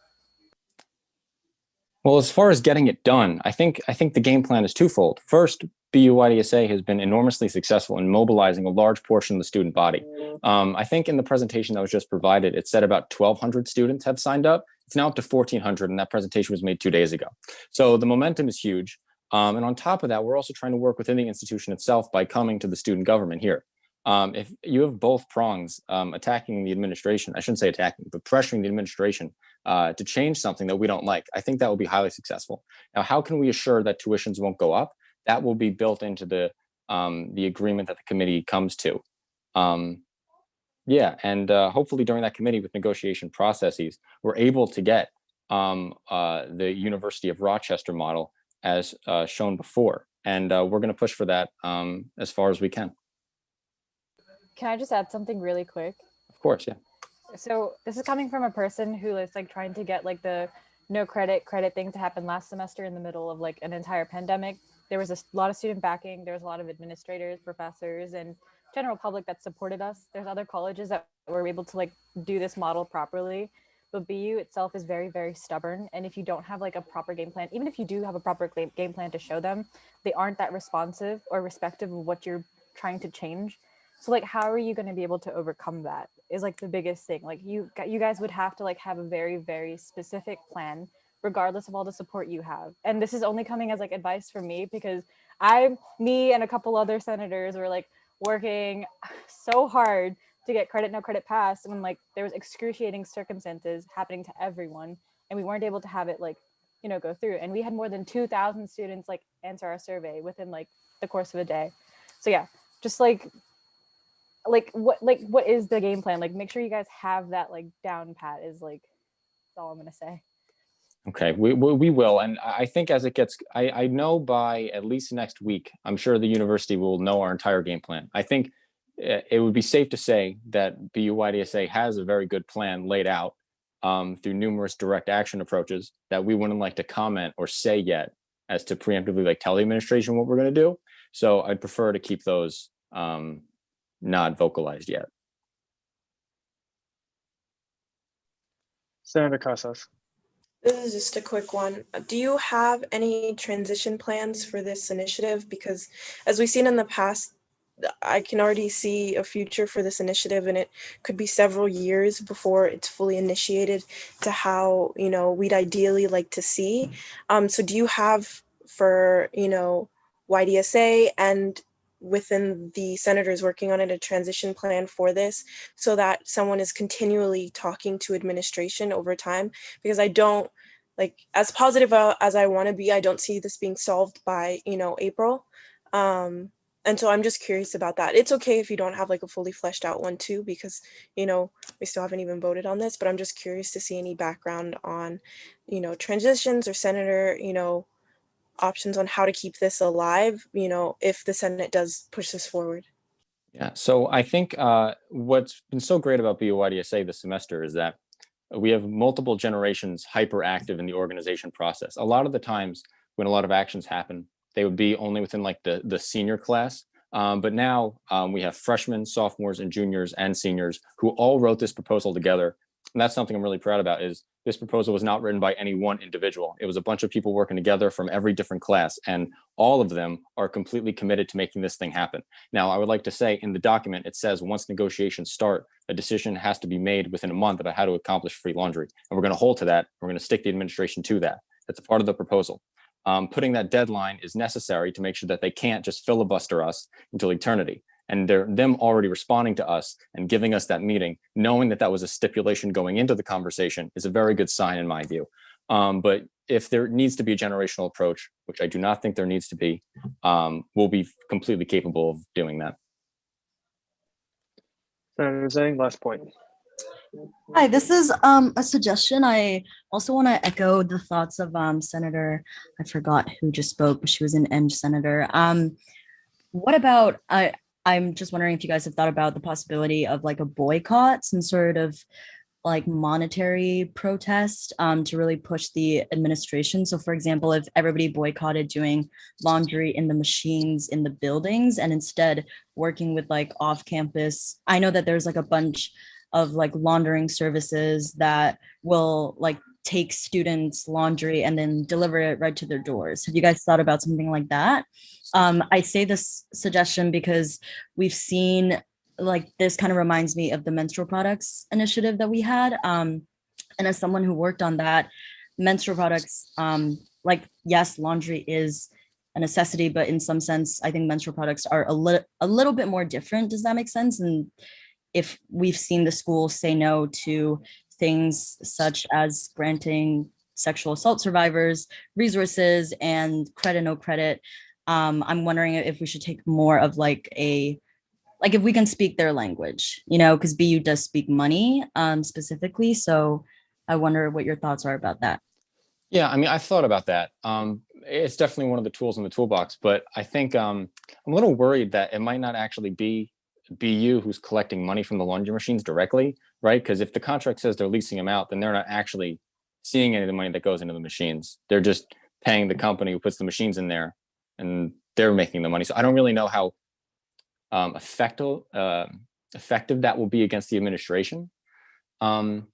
Well, as far as getting it done, I think the game plan is twofold. First, BU-YDSA has been enormously successful in mobilizing a large portion of the student body. I think in the presentation that was just provided, it said about 1,200 students have signed up. It's now up to 1,400, and that presentation was made 2 days ago. So the momentum is huge. And on top of that, we're also trying to work within the institution itself by coming to the student government here. If you have both prongs attacking the administration, I shouldn't say attacking, but pressuring the administration to change something that we don't like, I think that will be highly successful. Now, how can we assure that tuitions won't go up? That will be built into the agreement that the committee comes to. Yeah, and hopefully during that committee with negotiation processes, we're able to get the University of Rochester model as shown before. And we're going to push for that as far as we can. Can I just add something really quick? Of course, yeah. So this is coming from a person who is like trying to get like the no credit thing to happen last semester in the middle of like an entire pandemic. There was a lot of student backing. There was a lot of administrators, professors, and general public that supported us. There's other colleges that were able to like do this model properly. But BU itself is very, very stubborn. And if you don't have like a proper game plan, even if you do have a proper game plan to show them, they aren't that responsive or respective of what you're trying to change. So like, how are you going to be able to overcome that is like the biggest thing. Like you guys would have to like have a very, very specific plan, regardless of all the support you have. And this is only coming as like advice from me because me and a couple other senators were like working so hard to get credit, no credit passed when like there was excruciating circumstances happening to everyone and we weren't able to have it like, you know, go through. And we had more than 2,000 students like answer our survey within like the course of a day. So yeah, just like what is the game plan? Like make sure you guys have that like down pat is like That's all I'm gonna say. Okay, we will. And I think as it gets, I know by at least next week, I'm sure the university will know our entire game plan. I think it would be safe to say that BUYDSA has a very good plan laid out through numerous direct action approaches that we wouldn't like to comment or say yet as to preemptively like tell the administration what we're going to do. So I'd prefer to keep those not vocalized yet. Senator Casas. This is just a quick one. Do you have any transition plans for this initiative? Because as we've seen in the past, I can already see a future for this initiative, and it could be several years before it's fully initiated to how, you know, we'd ideally like to see. So do you have for, you know, YDSA and within the senators working on it, a transition plan for this so that someone is continually talking to administration over time? Because I don't, like, as positive as I want to be, I don't see this being solved by, you know, April. And so I'm just curious about that. It's okay if you don't have like a fully fleshed out one too, because, you know, we still haven't even voted on this, but I'm just curious to see any background on, you know, transitions or senator, you know, options on how to keep this alive, you know, if the Senate does push this forward. Yeah, so I think what's been so great about BUYDSA this semester is that we have multiple generations hyperactive in the organization process. A lot of the times when a lot of actions happen, they would be only within like the senior class. But now we have freshmen, sophomores, and juniors and seniors who all wrote this proposal together. And that's something I'm really proud about is this proposal was not written by any one individual. It was a bunch of people working together from every different class, and all of them are completely committed to making this thing happen. Now, I would like to say in the document, it says once negotiations start, a decision has to be made within a month about how to accomplish free laundry. And we're going to hold to that. We're going to stick the administration to that. That's a part of the proposal. Putting that deadline is necessary to make sure that they can't just filibuster us until eternity. And them already responding to us and giving us that meeting, knowing that that was a stipulation going into the conversation is a very good sign in my view. But if there needs to be a generational approach, which I do not think there needs to be, we'll be completely capable of doing that. Senator Zhang, last point. Hi, this is a suggestion. I also want to echo the thoughts of Senator, I forgot who just spoke, but she was an Eng senator. What about, I'm just wondering if you guys have thought about the possibility of like a boycott, some sort of like monetary protest to really push the administration. So for example, if everybody boycotted doing laundry in the machines in the buildings and instead working with like off campus, I know that there's like a bunch of like laundering services that will like take students' laundry and then deliver it right to their doors. Have you guys thought about something like that? I say this suggestion because we've seen like this kind of reminds me of the menstrual products initiative that we had. And as someone who worked on that, menstrual products, like yes, laundry is a necessity, but in some sense, I think menstrual products are a little bit more different. Does that make sense? And if we've seen the school say no to things such as granting sexual assault survivors resources and credit, no credit, I'm wondering if we should take more of like if we can speak their language, you know, because BU does speak money specifically. So I wonder what your thoughts are about that. Yeah, I mean, I've thought about that. It's definitely one of the tools in the toolbox, but I think I'm a little worried that it might not actually be BU who's collecting money from the laundry machines directly, right? Because if the contract says they're leasing them out, then they're not actually seeing any of the money that goes into the machines. They're just paying the company who puts the machines in there, and they're making the money. So I don't really know how effective that will be against the administration. But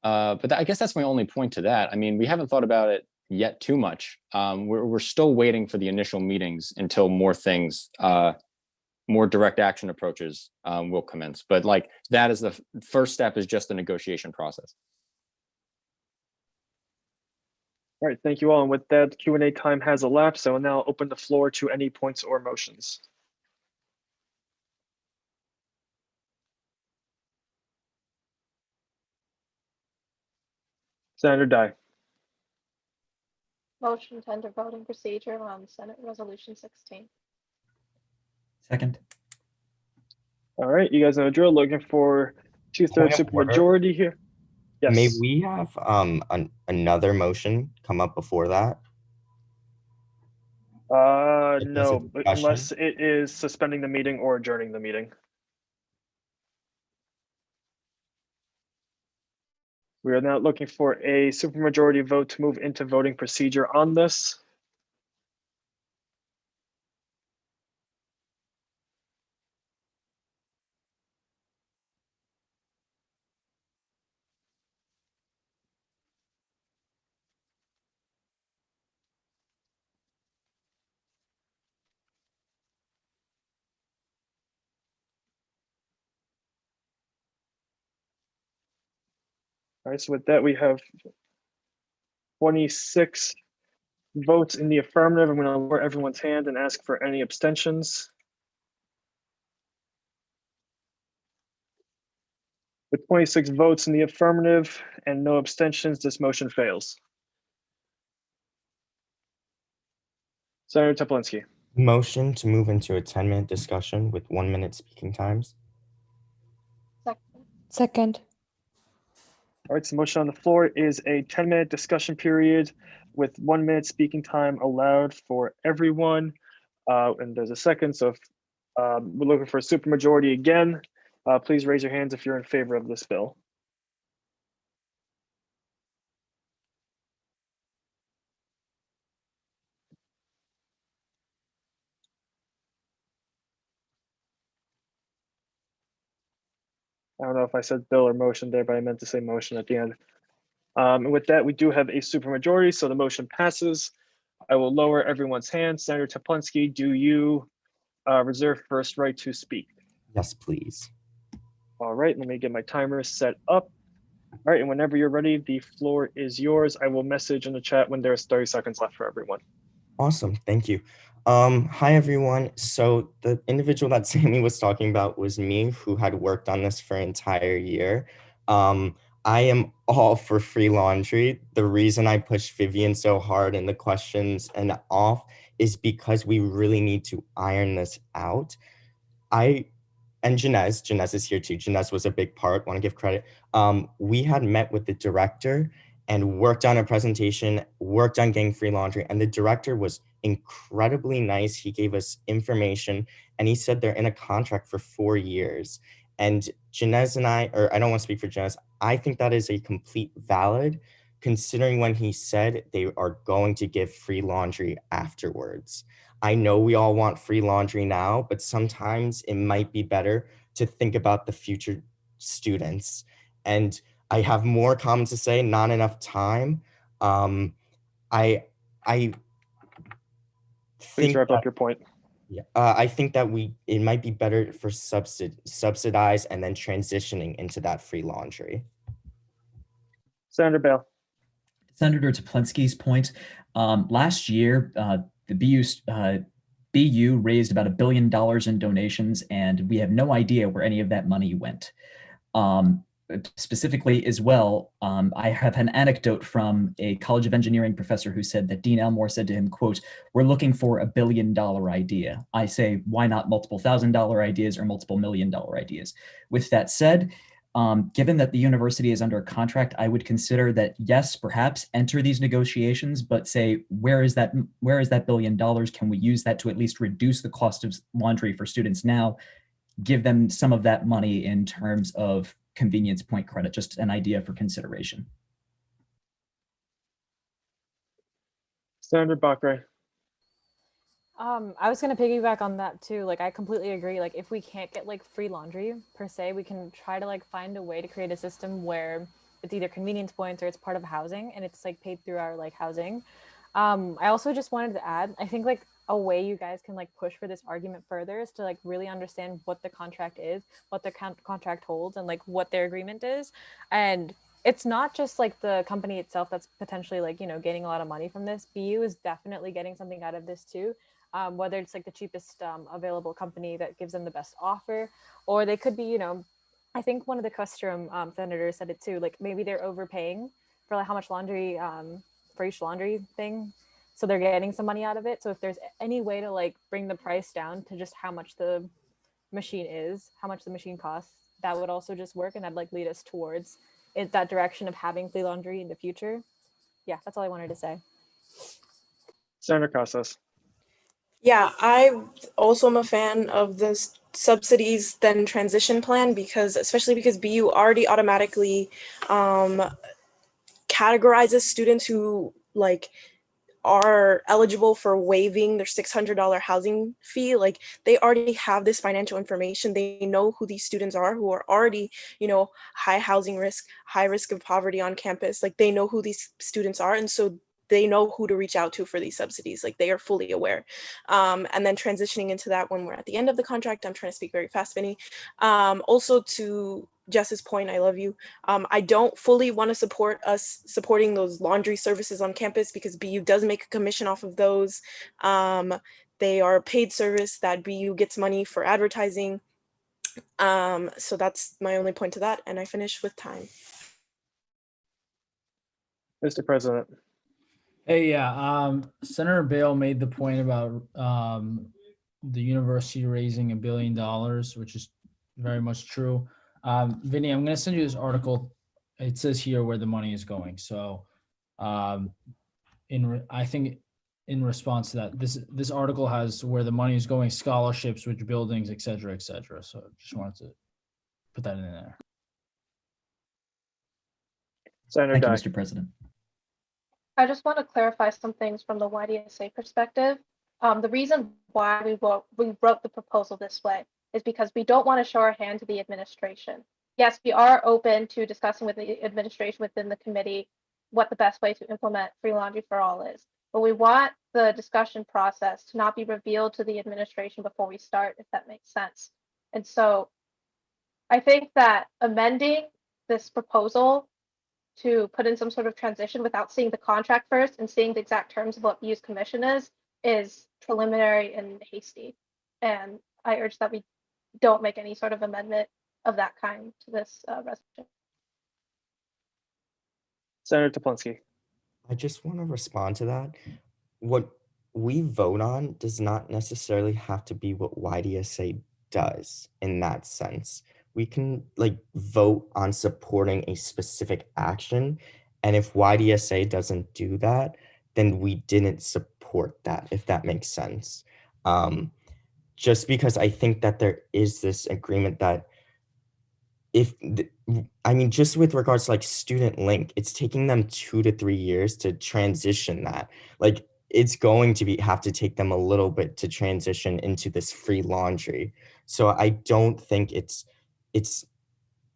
I guess that's my only point to that. I mean, we haven't thought about it yet too much. We're still waiting for the initial meetings until more things, more direct action approaches will commence. But like that is the first step, is just the negotiation process. All right, thank you all. And with that, Q&A time has elapsed. So I'll now open the floor to any points or motions. Senator Dye. Motion to enter voting procedure on Senate Resolution 16. Second. All right, you guys know the drill. Looking for 2/3 Point of order. supermajority here. May Yes. we have another motion come up before that? If there's a No, but discussion? unless it is suspending the meeting or adjourning the meeting. We are now looking for a supermajority vote to move into voting procedure on this. All right, so with that, we have 26 votes in the affirmative. I'm going to lower everyone's hand and ask for any abstentions. With 26 votes in the affirmative and no abstentions, this motion fails. Senator Teplinsky. Motion to move into a 10-minute discussion with 1 minute speaking times. Second. All right, so the motion on the floor is a 10-minute discussion period with 1 minute speaking time allowed for everyone. And there's a second, so if we're looking for a supermajority again, please raise your hands if you're in favor of this bill. I don't know if I said bill or motion there, but I meant to say motion at the end. And with that, we do have a supermajority, so the motion passes. I will lower everyone's hands. Senator Teplinsky, do you reserve first right to speak? Yes, please. All right, let me get my timer set up. All right, and whenever you're ready, the floor is yours. I will message in the chat when there's 30 seconds left for everyone. Awesome, thank you. Hi everyone. So the individual that Sammy was talking about was me, who had worked on this for an entire year. I am all for free laundry. The reason I pushed Vivian so hard in the questions and off is because we really need to iron this out. And Janez is here too. Janez was a big part, want to give credit. We had met with the director and worked on a presentation, worked on getting free laundry, and the director was incredibly nice. He gave us information and he said they're in a contract for 4 years. And Janez and I don't want to speak for Janez, I think that is a complete valid, considering when he said they are going to give free laundry afterwards. I know we all want free laundry now, but sometimes it might be better to think about the future students. And I have more comments to say, not enough time. I Please think wrap that, up your point. yeah, I think that it might be better for subsidize and then transitioning into that free laundry. Senator Bale. Senator Teplinsky's point, last year, the BU raised about $1 billion in donations, and we have no idea where any of that money went. Specifically as well, I have an anecdote from a College of Engineering professor who said that Dean Elmore said to him, quote, "We're looking for $1 billion idea." I say, why not multiple $1,000 ideas or multiple $1 million ideas? With that said, given that the university is under a contract, I would consider that, yes, perhaps enter these negotiations, but say, where is that $1 billion? Can we use that to at least reduce the cost of laundry for students now? Give them some of that money in terms of convenience point credit, just an idea for consideration. Senator Bakre. I was gonna piggyback on that too. Like, I completely agree. Like, if we can't get like free laundry per se, we can try to like find a way to create a system where it's either convenience points or it's part of housing and it's like paid through our like housing. I also just wanted to add, I think like a way you guys can like push for this argument further is to like really understand what the contract is, what the contract holds, and like what their agreement is. And it's not just like the company itself that's potentially like, you know, getting a lot of money from this. BU is definitely getting something out of this too. Whether it's like the cheapest available company that gives them the best offer, or they could be, you know, I think one of the custom senators said it too, like maybe they're overpaying for like how much laundry for each laundry thing, so they're getting some money out of it. So if there's any way to like bring the price down to just how much the machine is, how much the machine costs, that would also just work, and that'd like lead us towards that direction of having free laundry in the future. Yeah, that's all I wanted to say. Senator Casas. Yeah, I also am a fan of this subsidies then transition plan especially because BU already automatically categorizes students who like are eligible for waiving their $600 housing fee. Like they already have this financial information. They know who these students are who are already, high housing risk, high risk of poverty on campus. Like they know who these students are. And so they know who to reach out to for these subsidies. Like they are fully aware. And then transitioning into that when we're at the end of the contract, I'm trying to speak very fast, Vinny. Also to Jess's point, I love you. I don't fully want to support us supporting those laundry services on campus because BU does make a commission off of those. They are a paid service that BU gets money for advertising. So that's my only point to that. And I finish with time. Mr. President. Hey, yeah, Senator Bale made the point about the university raising $1 billion, which is very much true. Vinny, I'm going to send you this article. It says here where the money is going. So I think in response to that, this article has where the money is going, scholarships, which buildings, et cetera, et cetera. So just wanted to put that in there. Senator Thank you, Dye. Mr. President. I just want to clarify some things from the YDSA perspective. The reason why we wrote the proposal this way is because we don't want to show our hand to the administration. Yes, we are open to discussing with the administration within the committee what the best way to implement free laundry for all is. But we want the discussion process to not be revealed to the administration before we start, if that makes sense. And so I think that amending this proposal to put in some sort of transition without seeing the contract first and seeing the exact terms of what BU's commission is preliminary and hasty. And I urge that we don't make any sort of amendment of that kind to this resolution. Senator Toplinsky. I just want to respond to that. What we vote on does not necessarily have to be what YDSA does in that sense. We can vote on supporting a specific action. And if YDSA doesn't do that, then we didn't support that, if that makes sense. Just because I think that there is this agreement that just with regards to Student Link, it's taking them 2 to 3 years to transition that. It's going to have to take them a little bit to transition into this free laundry. So I don't think it's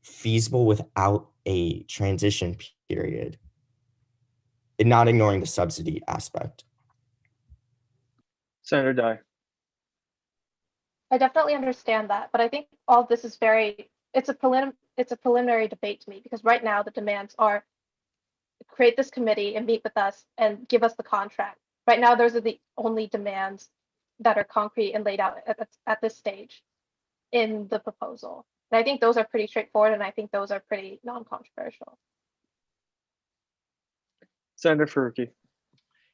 feasible without a transition period, and not ignoring the subsidy aspect. Senator Dye. I definitely understand that, but I think all of this is it's a preliminary debate to me, because right now the demands are create this committee and meet with us and give us the contract. Right now, those are the only demands that are concrete and laid out at this stage in the proposal. And I think those are pretty straightforward, and I think those are pretty non-controversial. Senator Faruqi.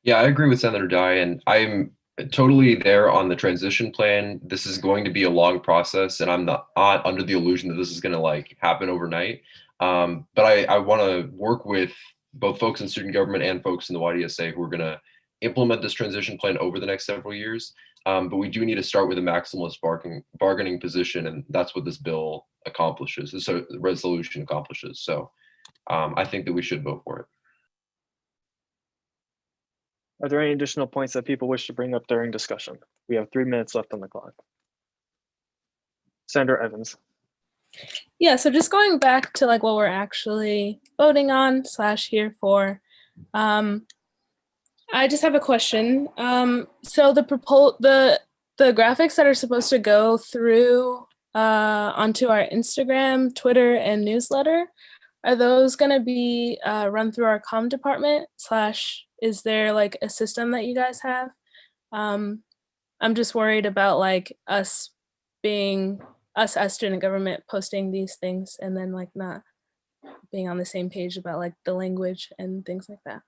Yeah, I agree with Senator Dye, and I'm totally there on the transition plan. This is going to be a long process, and I'm not under the illusion that this is going to happen overnight. But I want to work with both folks in student government and folks in the YDSA who are going to implement this transition plan over the next several years. But we do need to start with a maximalist bargaining position, and that's what this bill accomplishes. This resolution accomplishes. So I think that we should vote for it. Are there any additional points that people wish to bring up during discussion? We have 3 minutes left on the clock. Senator Evans. Yeah, so just going back to what we're actually voting on / here for, I just have a question. So the graphics that are supposed to go through onto our Instagram, Twitter, and newsletter, are those going to be run through our comm department / is there a system that you guys have? I'm just worried about us as student government posting these things and then not being on the same page about the language and things like that.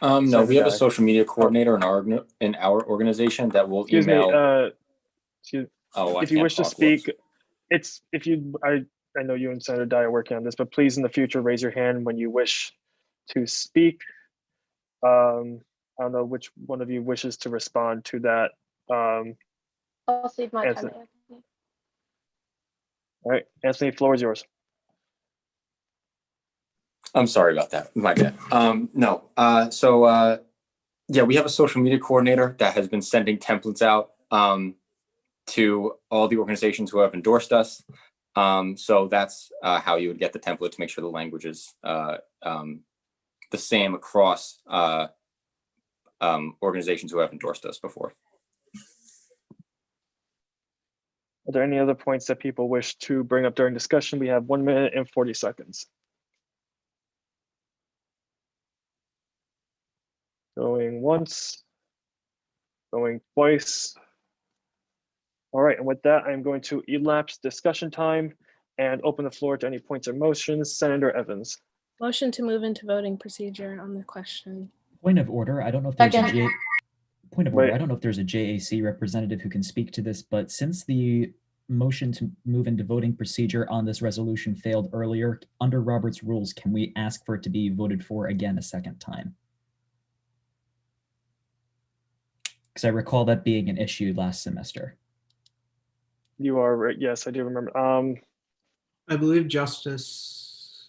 No, we have a social media coordinator in our organization that will Excuse email. Me, if you wish to speak, I I know you and Senator Dye are working on this, but please in the future, raise your hand when you wish to speak. I don't know which one of you wishes to respond to that. I'll save my time. Anthony. Anthony. All right, Anthony, floor is yours. I'm sorry about that. My bad. No. Yeah, we have a social media coordinator that has been sending templates out to all the organizations who have endorsed us. So that's how you would get the template to make sure the language is the same across organizations who have endorsed us before. Are there any other points that people wish to bring up during discussion? We have 1 minute and 40 seconds. Going once, going twice. All right, and with that, I'm going to elapse discussion time and open the floor to any points or motions. Senator Evans. Motion to move into voting procedure on the question. Point of order. I don't know if there's Second. a point of order. Wait. I don't know if there's a JAC representative who can speak to this, but since the motion to move into voting procedure on this resolution failed earlier, under Robert's rules, can we ask for it to be voted for again a second time? Because I recall that being an issue last semester. You are right. Yes, I do remember. I believe Justice.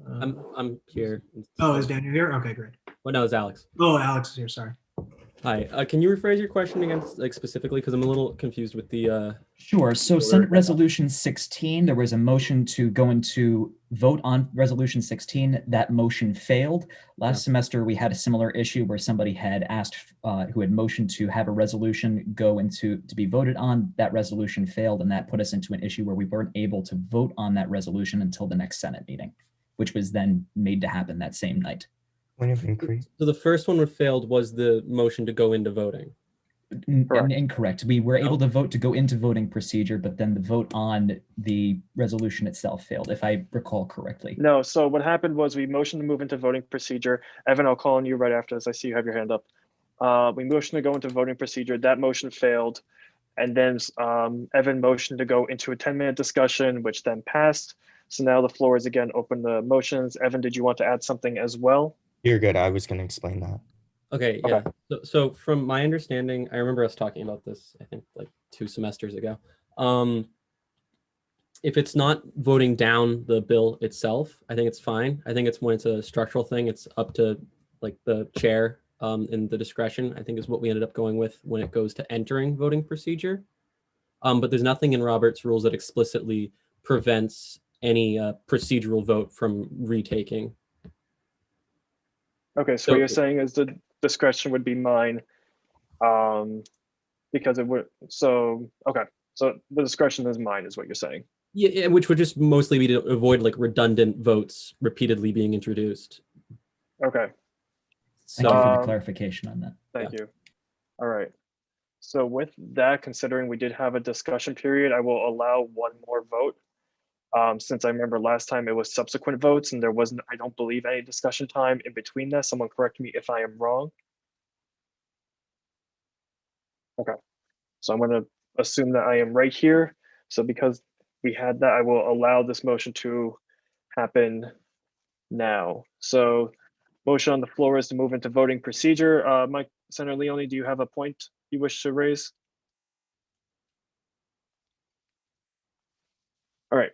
I'm here. Oh, is Daniel here? Okay, great. Well, no, it's Alex. Oh, Alex is here. Sorry. Hi. Can you rephrase your question again, like specifically, because I'm a little confused with the. Sure. So Senate Resolution 16, there was a motion to go into vote on Resolution 16. That motion failed. Last semester, we had a similar issue where somebody had asked, who had motioned to have a resolution go into to be voted on. That resolution failed, and that put us into an issue where we weren't able to vote on that resolution until the next Senate meeting, which was then made to happen that same night. Point of inquiry. So the first one that failed was the motion to go into voting. Incorrect. We were able to vote to go into voting procedure, but then the vote on the resolution itself failed, if I recall correctly. No, so what happened was we motioned to move into voting procedure. Evan, I'll call on you right after this. I see you have your hand up. We motioned to go into voting procedure. That motion failed. And then Evan motioned to go into a 10-minute discussion, which then passed. So now the floor is again open to motions. Evan, did you want to add something as well? You're good. I was going to explain that. Okay, yeah. So from my understanding, I remember us talking about this, I think like 2 semesters ago. If it's not voting down the bill itself, I think it's fine. I think it's when it's a structural thing, it's up to like the chair and the discretion, I think is what we ended up going with when it goes to entering voting procedure. But there's nothing in Robert's rules that explicitly prevents any procedural vote from retaking. Okay, so what you're saying is the discretion would be mine, because it would, so, okay. So the discretion is mine is what you're saying. Yeah, which would just mostly be to avoid like redundant votes repeatedly being introduced. Okay. Thank you for the clarification on that. Thank you. All right. So with that, considering we did have a discussion period, I will allow one more vote. Since I remember last time it was subsequent votes and there wasn't, I don't believe, any discussion time in between that. Someone correct me if I am wrong. Okay, so I'm going to assume that I am right here. So because we had that, I will allow this motion to happen now. So motion on the floor is to move into voting procedure. Mike, Senator Leone, do you have a point you wish to raise? All right.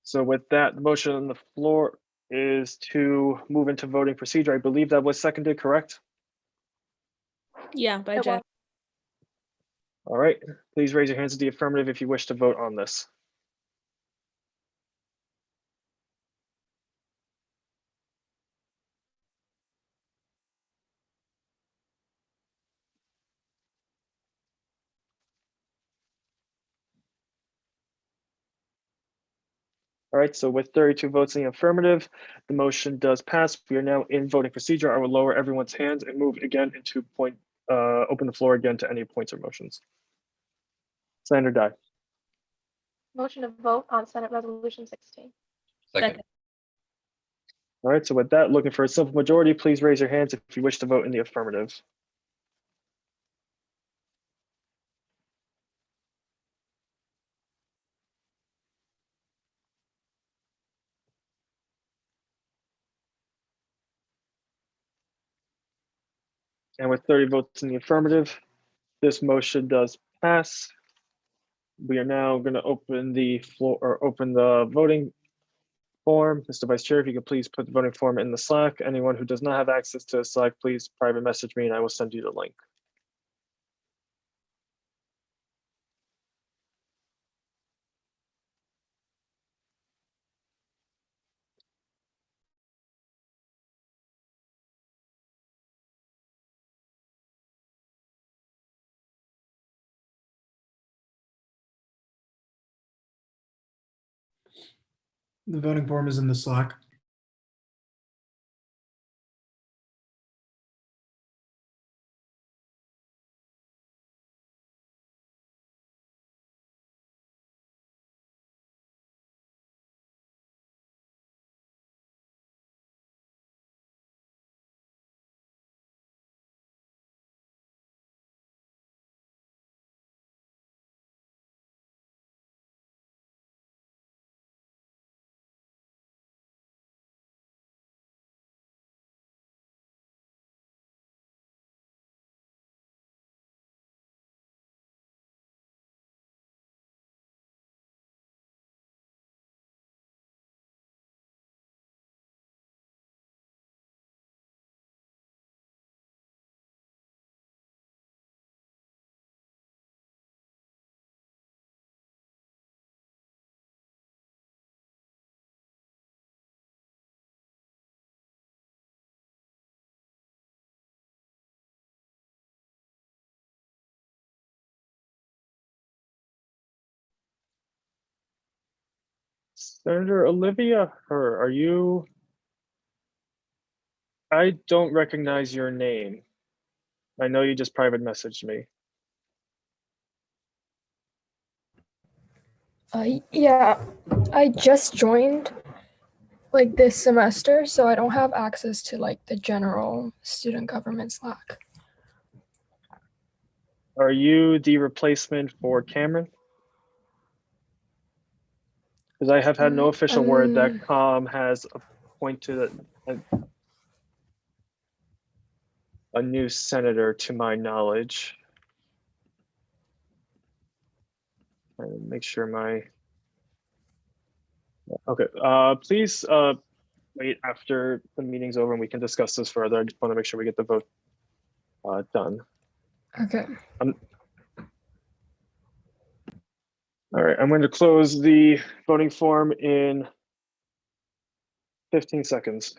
So with that, the motion on the floor is to move into voting procedure. I believe that was seconded, correct? Yeah, by Jeff. All right, please raise your hands in the affirmative if you wish to vote on this. All right, so with 32 votes in the affirmative, the motion does pass. We are now in voting procedure. I will lower everyone's hands and move again into open the floor again to any points or motions. Senator Dye. Motion to vote on Senate Resolution 16. Second. All right, so with that, looking for a simple majority, please raise your hands if you wish to vote in the affirmative. And with 30 votes in the affirmative, this motion does pass. We are now going to open the floor or open the voting form. Mr. Vice Chair, if you could please put the voting form in the Slack. Anyone who does not have access to Slack, please private message me and I will send you the link. The voting form is in the Slack. Senator Olivia Hur, are you? I don't recognize your name. I know you just private messaged me. Yeah, I just joined like this semester, so I don't have access to like the general student government Slack. Are you the replacement for Cameron? Because I have had no official word that COM has appointed a new senator to my knowledge. Make sure my, okay, please wait after the meeting's over and we can discuss this further. I just want to make sure we get the vote done. Okay. All right, I'm going to close the voting form in 15 seconds.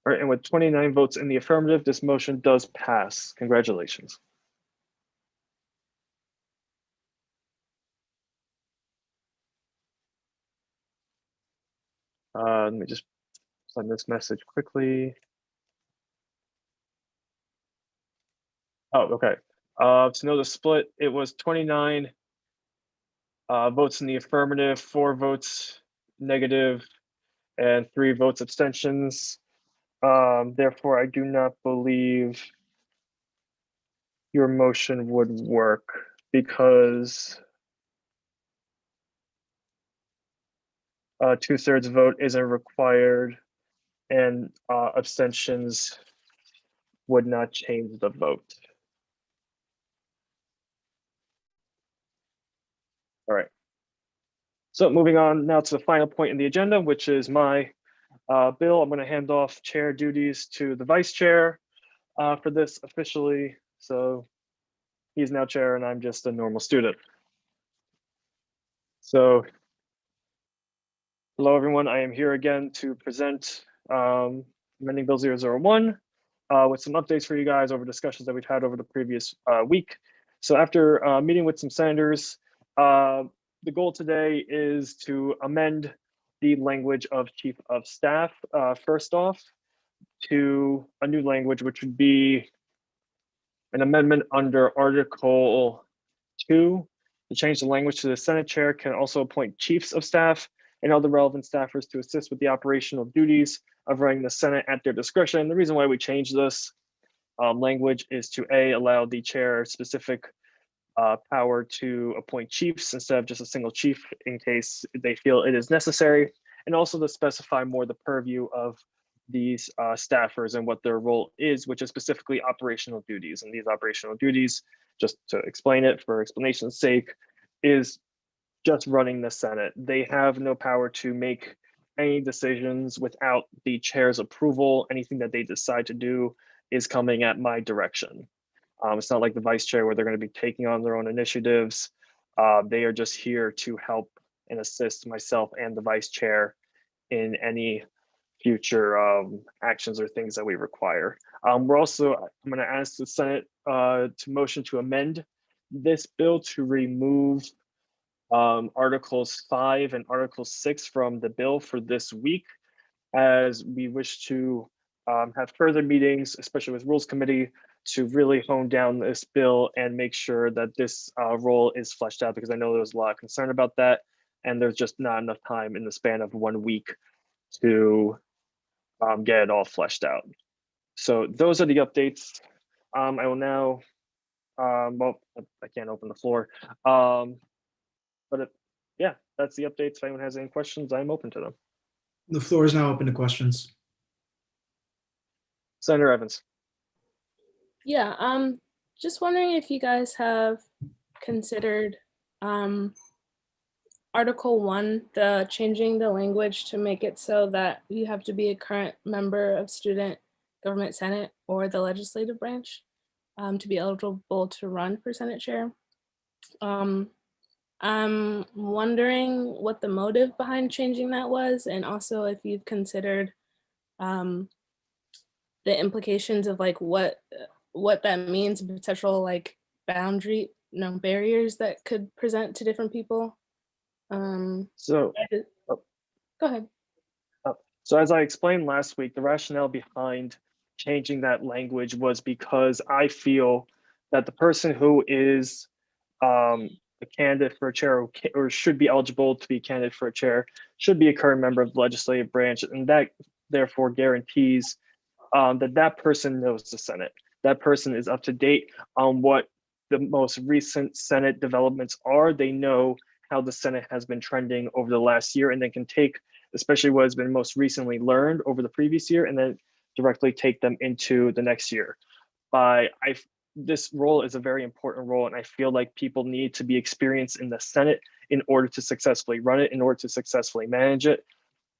All right, and with 29 votes in the affirmative, this motion does pass. Congratulations. Let me just send this message quickly. Oh, okay. To know the split, it was 29 votes in the affirmative, 4 votes negative, and 3 votes abstentions. Therefore, I do not believe your motion would work because a 2/3 vote isn't required and abstentions would not change the vote. All right. So moving on now to the final point in the agenda, which is my bill. I'm going to hand off chair duties to the vice chair for this officially. So he's now chair and I'm just a normal student. So hello, everyone. I am here again to present amending Bill 001 with some updates for you guys over discussions that we've had over the previous week. So after meeting with some senators, the goal today is to amend the language of Chief of Staff, first off, to a new language, which would be an amendment under Article 2 To change the language to the Senate chair can also appoint chiefs of staff and other relevant staffers to assist with the operational duties of running the Senate at their discretion. The reason why we changed this language is to allow the chair specific power to appoint chiefs instead of just a single chief in case they feel it is necessary, and also to specify more the purview of these staffers and what their role is, which is specifically operational duties. And these operational duties, just to explain it for explanation's sake, is just running the Senate. They have no power to make any decisions without the chair's approval. Anything that they decide to do is coming at my direction. It's not like the vice chair where they're going to be taking on their own initiatives. They are just here to help and assist myself and the vice chair in any future actions or things that we require. I'm going to ask the Senate to motion to amend this bill to remove Articles 5 and Article 6 from the bill for this week, as we wish to have further meetings, especially with Rules Committee, to really hone down this bill and make sure that this role is fleshed out, because I know there's a lot of concern about that, and there's just not enough time in the span of 1 week to get it all fleshed out. So those are the updates. I will now, well, I can't open the floor, yeah, that's the updates. If anyone has any questions, I'm open to them. The floor is now open to questions. Senator Evans. Yeah, just wondering if you guys have considered Article 1, the changing the language to make it so that you have to be a current member of Student Government Senate or the legislative branch to be eligible to run for Senate chair. I'm wondering what the motive behind changing that was, and also if you've considered the implications of like what that means, potential like barriers that could present to different people. Go ahead. So as I explained last week, the rationale behind changing that language was because I feel that the person who is a candidate for a chair or should be eligible to be a candidate for a chair should be a current member of the legislative branch, and that therefore guarantees that person knows the Senate. That person is up to date on what the most recent Senate developments are. They know how the Senate has been trending over the last year, and then can take, especially what has been most recently learned over the previous year, and then directly take them into the next year. This role is a very important role, and I feel like people need to be experienced in the Senate in order to successfully run it, in order to successfully manage it.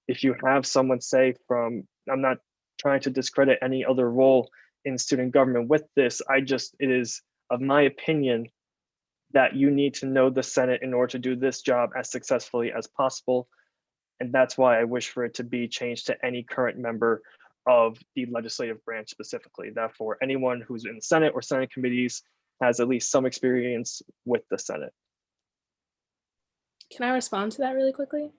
If you have someone, say, I'm not trying to discredit any other role in student government with this, it is of my opinion that you need to know the Senate in order to do this job as successfully as possible. And that's why I wish for it to be changed to any current member of the legislative branch specifically. Therefore, anyone who's in the Senate or Senate committees has at least some experience with the Senate. Can I respond to that really quickly?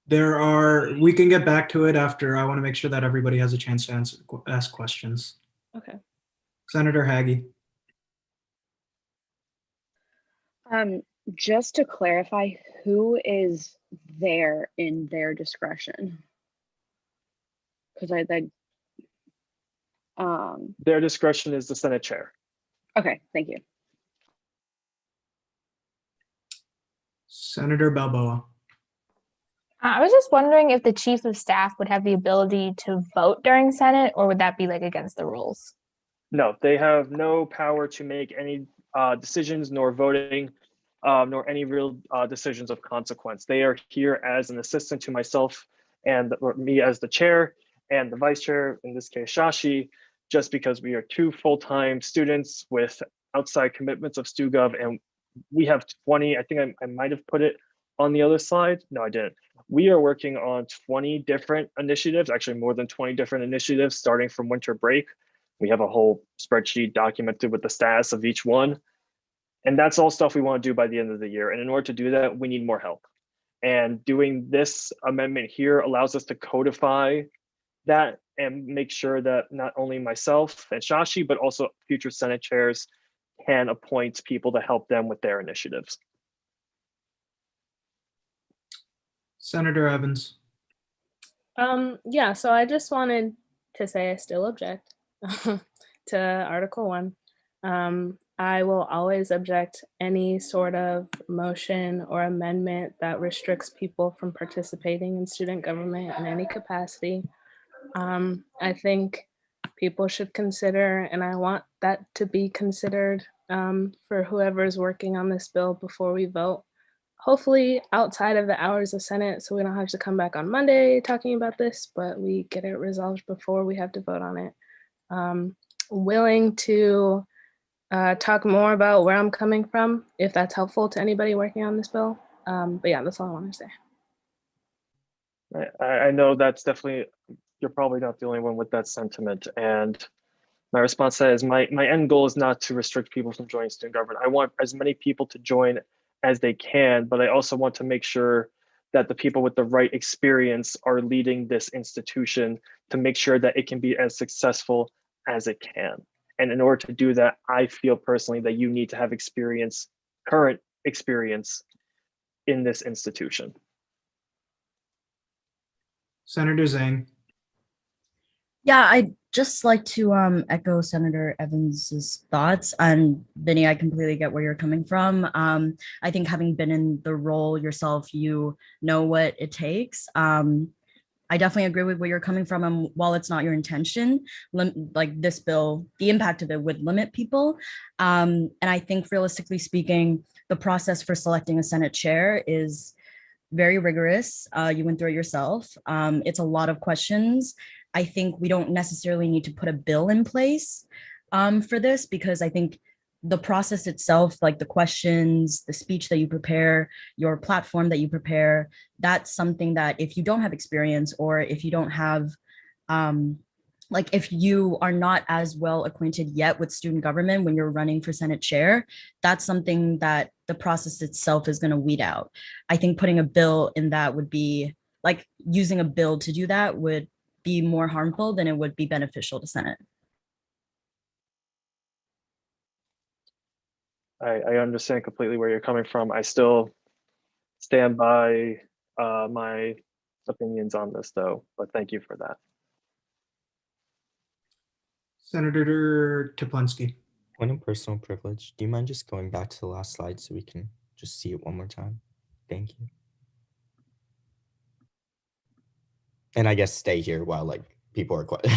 We can get back to it after. I want to make sure that everybody has a chance to ask questions. Okay. Senator Haggie. Just to clarify, who is there in their discretion? Because their discretion is the Senate chair. Okay, thank you. Senator Balboa. I was just wondering if the chief of staff would have the ability to vote during Senate, or would that be like against the rules? No, they have no power to make any decisions, nor voting, nor any real decisions of consequence. They are here as an assistant to myself and me as the chair and the vice chair, in this case Shashi, just because we are 2 full-time students with outside commitments of StuGov, and we have 20, I think I might have put it on the other slide. No, I didn't. We are working on 20 different initiatives, actually more than 20 different initiatives starting from winter break. We have a whole spreadsheet documented with the status of each one. And that's all stuff we want to do by the end of the year. And in order to do that, we need more help. And doing this amendment here allows us to codify that and make sure that not only myself and Shashi, but also future Senate chairs can appoint people to help them with their initiatives. Senator Evans. Yeah, so I just wanted to say I still object to Article 1. I will always object any sort of motion or amendment that restricts people from participating in student government in any capacity. I think people should consider, and I want that to be considered for whoever's working on this bill before we vote. Hopefully outside of the hours of Senate, so we don't have to come back on Monday talking about this, but we get it resolved before we have to vote on it. Willing to talk more about where I'm coming from, if that's helpful to anybody working on this bill. But yeah, that's all I want to say. I know that's definitely, you're probably not the only one with that sentiment. And my response to that is my end goal is not to restrict people from joining student government. I want as many people to join as they can, but I also want to make sure that the people with the right experience are leading this institution to make sure that it can be as successful as it can. And in order to do that, I feel personally that you need to have experience, current experience in this institution. Senator Zhang. Yeah, I'd just like to echo Senator Evans's thoughts. And Vinny, I completely get where you're coming from. I think having been in the role yourself, you know what it takes. I definitely agree with where you're coming from. And while it's not your intention, like this bill, the impact of it would limit people. And I think realistically speaking, the process for selecting a Senate chair is very rigorous. You went through it yourself. It's a lot of questions. I think we don't necessarily need to put a bill in place for this, because I think the process itself, like the questions, the speech that you prepare, your platform that you prepare, that's something that if you don't have experience, or if you don't have, like if you are not as well acquainted yet with student government when you're running for Senate chair, that's something that the process itself is going to weed out. I think putting a bill in that would be, like using a bill to do that would be more harmful than it would be beneficial to Senate. I understand completely where you're coming from. I still stand by my opinions on this though, but thank you for that. Senator Teplinsky. Point of personal privilege, do you mind just going back to the last slide so we can just see it one more time? Thank you. And I guess stay here while like people are quiet.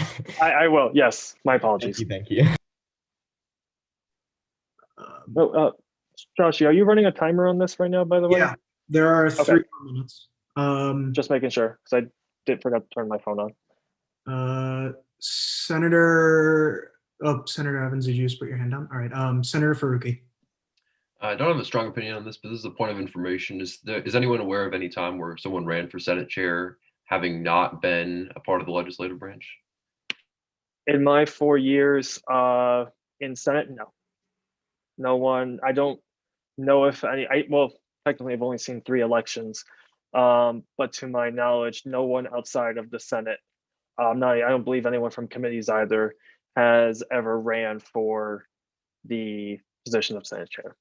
I will, yes, my apologies. Thank you. Josh, are you running a timer on this right now, by the way? Yeah, there are Okay. 3 more minutes. Just making sure, because I did forget to turn my phone on. Senator Evans, did you just put your hand down? All right, Senator Faruqi. I don't have a strong opinion on this, but this is a point of information. Is anyone aware of any time where someone ran for Senate chair having not been a part of the legislative branch? In my 4 years in Senate, no. No one, I don't know if any, well, technically I've only seen 3 elections, but to my knowledge, no one outside of the Senate, I don't believe anyone from committees either has ever ran for the position of Senate chair.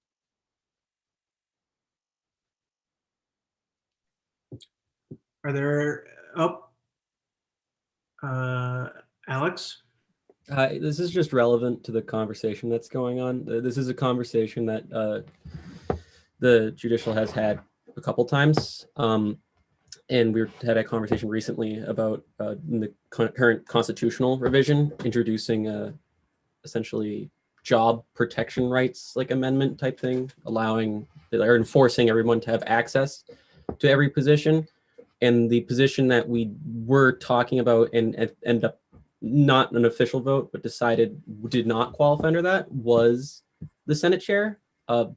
Are there, Alex? Hi, this is just relevant to the conversation that's going on. This is a conversation that the judicial has had a couple times. And we had a conversation recently about the current constitutional revision, introducing essentially job protection rights, like amendment type thing, allowing or enforcing everyone to have access to every position. And the position that we were talking about and ended up not an official vote, but decided did not qualify under that was the Senate chair,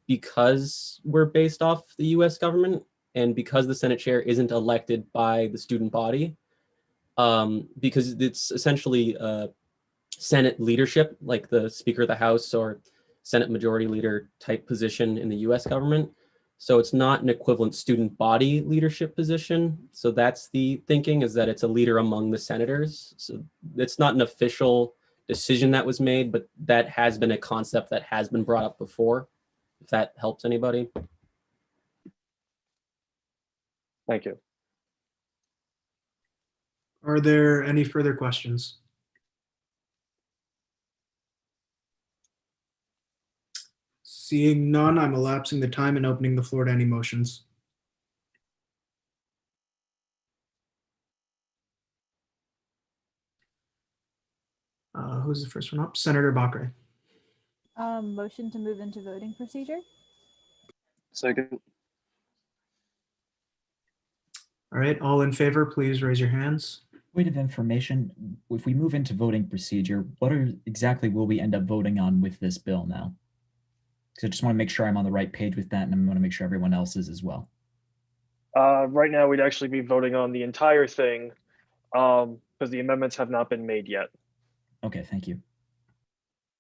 because we're based off the US government and because the Senate chair isn't elected by the student body, because it's essentially Senate leadership, like the Speaker of the House or Senate Majority Leader type position in the US government. So it's not an equivalent student body leadership position. So that's the thinking, is that it's a leader among the senators. So it's not an official decision that was made, but that has been a concept that has been brought up before, if that helps anybody. Thank you. Are there any further questions? Seeing none, I'm elapsing the time and opening the floor to any motions. Who's the first one up? Senator Bakre. Motion to move into voting procedure. Second. All right, all in favor, please raise your hands. Point of information, if we move into voting procedure, what exactly will we end up voting on with this bill now? Because I just want to make sure I'm on the right page with that, and I want to make sure everyone else is as well. Right now, we'd actually be voting on the entire thing because the amendments have not been made yet. Okay, thank you.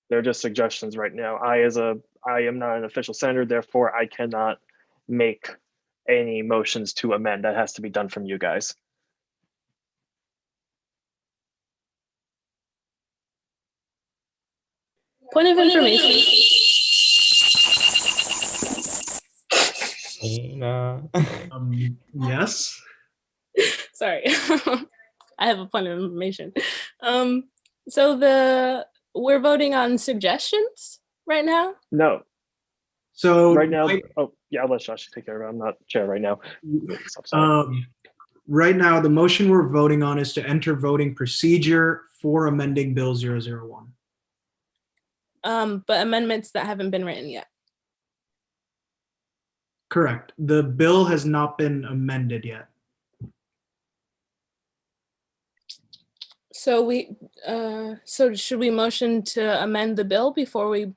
They're just suggestions right now. I am not an official senator, therefore I cannot make any motions to amend. That has to be done from you guys. Point of information. Yes. Sorry. I have a point of information. So we're voting on suggestions right now? No. So right now, oh yeah, I'll let Josh take care of it. I'm not chair right now. Right now, the motion we're voting on is to enter voting procedure for amending Bill 001. But amendments that haven't been written yet. Correct. The bill has not been amended yet. So should we motion to amend the bill before we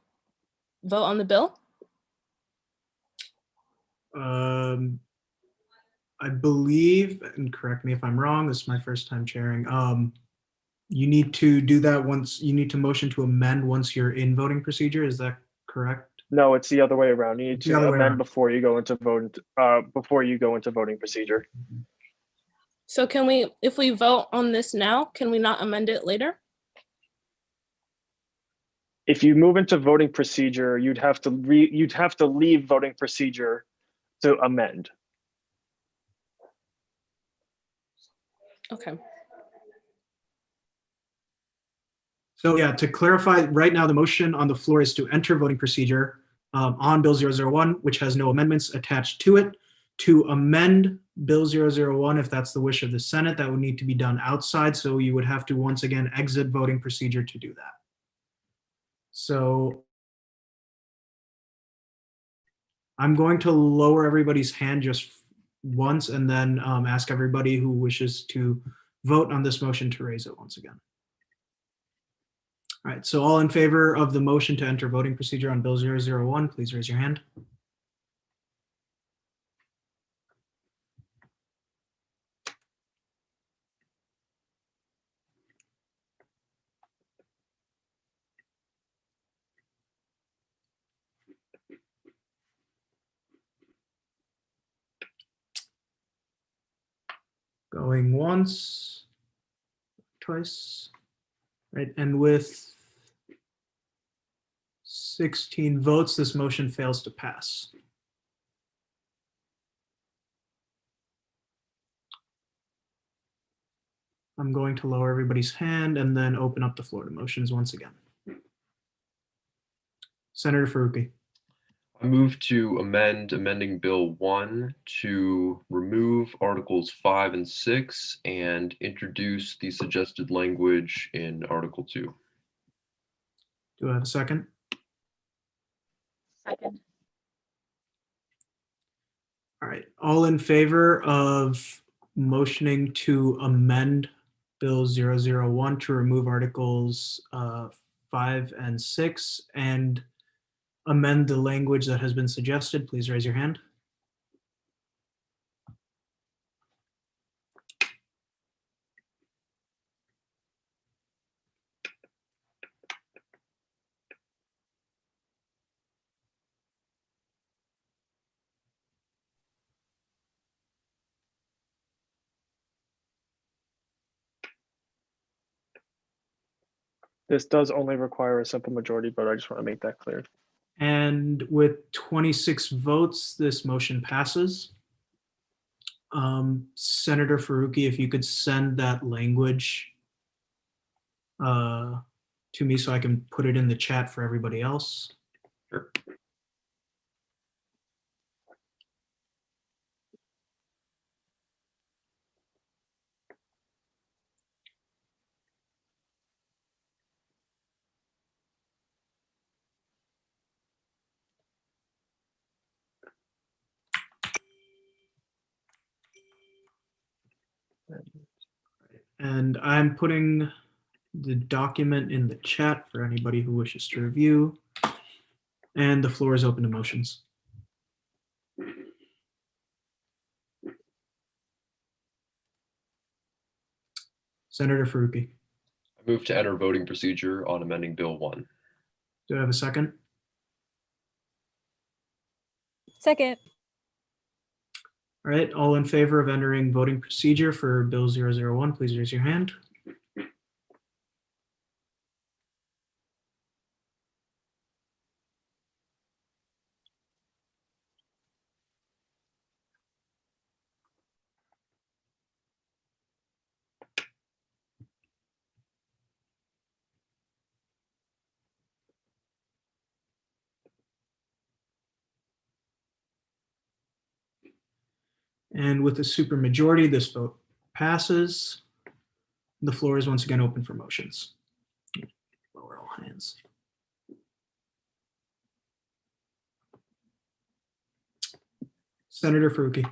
vote on the bill? I believe, and correct me if I'm wrong, this is my first time chairing. You need to do that once, you need to motion to amend once you're in voting procedure. Is that correct? No, it's the other way around. You need The other to way amend around. before you go into voting procedure. So can we, if we vote on this now, can we not amend it later? If you move into voting procedure, you'd have to leave voting procedure to amend. Okay. So yeah, to clarify, right now the motion on the floor is to enter voting procedure on Bill 001, which has no amendments attached to it. To amend Bill 001, if that's the wish of the Senate, that would need to be done outside. So you would have to once again exit voting procedure to do that. So I'm going to lower everybody's hand just once and then ask everybody who wishes to vote on this motion to raise it once again. All right, so all in favor of the motion to enter voting procedure on Bill 001, please raise your hand. Going once, twice, right? And with 16 votes, this motion fails to pass. I'm going to lower everybody's hand and then open up the floor to motions once again. Senator Faruqi. I move to amending Bill 1 to remove Articles 5 and 6 and introduce the suggested language in Article 2. Do I have a second? Second. All right, all in favor of motioning to amend Bill 001 to remove Articles 5 and 6 and amend the language that has been suggested, please raise your hand. This does only require a simple majority, but I just want to make that clear. And with 26 votes, this motion passes. Senator Faruqi, if you could send that language to me so I can put it in the chat for everybody else. Sure. And I'm putting the document in the chat for anybody who wishes to review. And the floor is open to motions. Senator Faruqi, I move to enter voting procedure on amending Bill 1. do I have a second? Second. All right, all in favor of entering voting procedure for Bill 001, please raise your hand. And with a supermajority, this vote passes. The floor is once again open for motions. Lower all hands. Senator Faruqi, I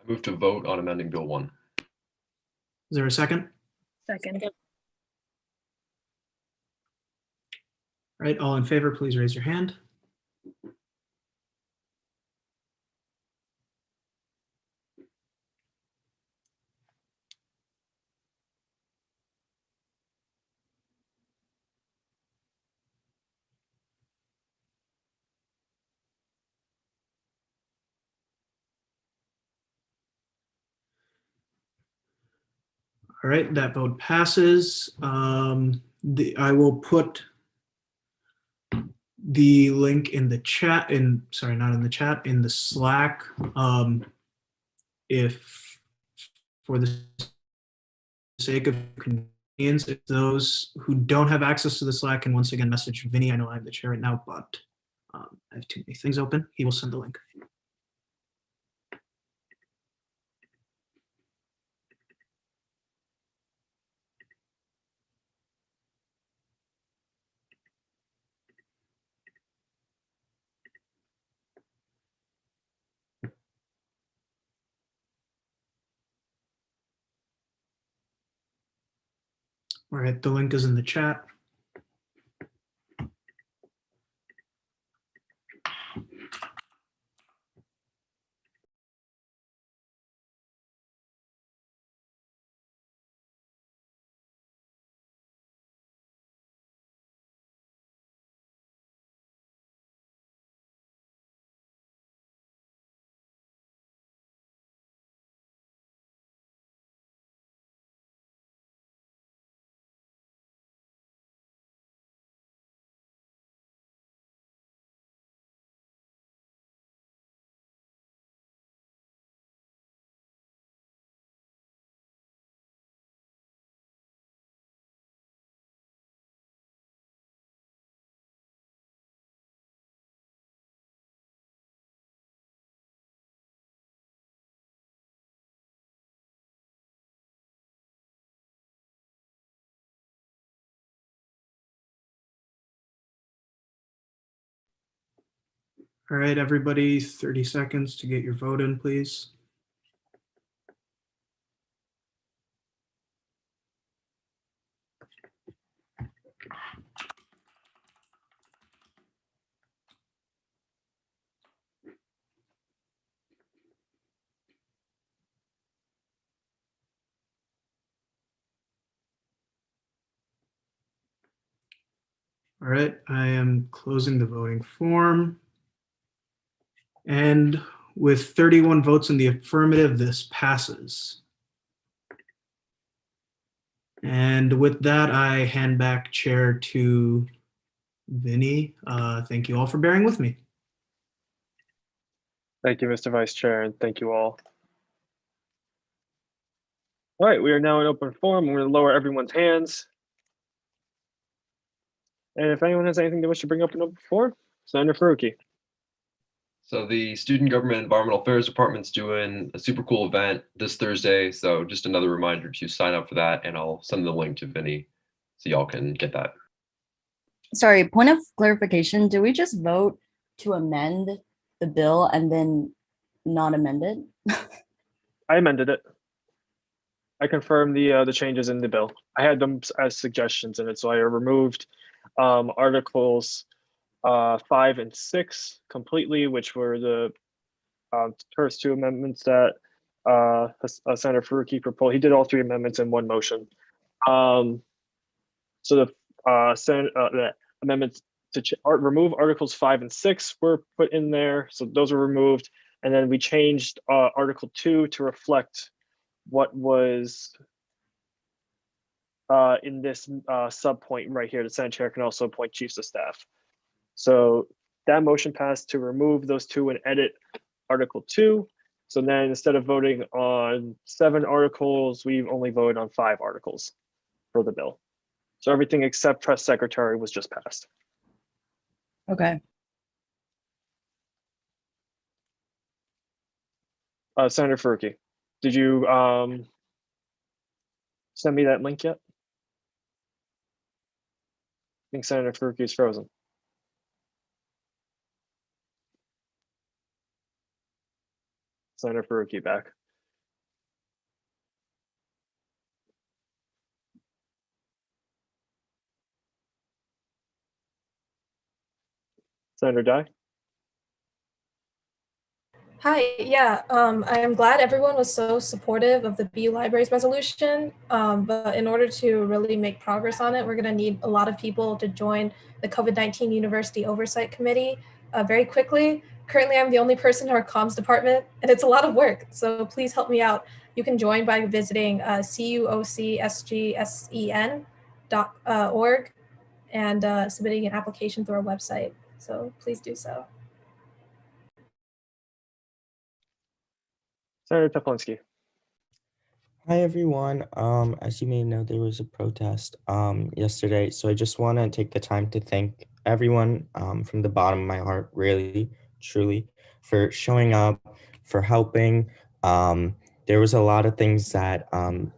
move to vote on amending Bill 1. is there a second? Second. All right, all in favor, please raise your hand. All right, that vote passes. I will put the link in the chat, sorry, not in the chat, in the Slack. If for the sake of convenience, if those who don't have access to the Slack can once again message Vinny, I know I'm the chair right now, but I have too many things open. He will send the link. All right, the link is in the chat. All right, everybody, 30 seconds to get your vote in, please. All right, I am closing the voting form. And with 31 votes in the affirmative, this passes. And with that, I hand back chair to Vinny. Thank you all for bearing with me. Thank you, Mr. Vice Chair, and thank you all. All right, we are now in open forum. I'm going to lower everyone's hands. And if anyone has anything they wish to bring up in open forum, Senator Faruqi. So the Student Government Environmental Affairs Department's doing a super cool event this Thursday. So just another reminder to sign up for that, and I'll send the link to Vinny so y'all can get that. Sorry, point of clarification. Do we just vote to amend the bill and then not amend it? I amended it. I confirmed the changes in the bill. I had them as suggestions in it, so I removed articles 5 and 6 completely, which were the first two amendments that Senator Faruqi proposed. He did all three amendments in one motion. So the amendments to remove articles 5 and 6 were put in there, so those were removed, and then we changed Article 2 to reflect what was in this sub point right here. The Senate Chair can also appoint chiefs of staff. So that motion passed to remove those two and edit Article 2. So then instead of voting on 7 articles, we've only voted on 5 articles for the bill. So everything except press secretary was just passed. Okay. Senator Faruqi, did you send me that link yet? I think Senator Faruqi is frozen. Senator Faruqi back. Senator Dye. Hi, yeah, I am glad everyone was so supportive of the BU Libraries resolution, but in order to really make progress on it, we're gonna need a lot of people to join the COVID-19 University Oversight Committee very quickly. Currently, I'm the only person in our comms department, and it's a lot of work, so please help me out. You can join by visiting cuocsgsen.org and submitting an application through our website, so please do so. Senator Teplinsky. Hi everyone. As you may know, there was a protest yesterday, so I just want to take the time to thank everyone from the bottom of my heart, really, truly, for showing up, for helping. There was a lot of things that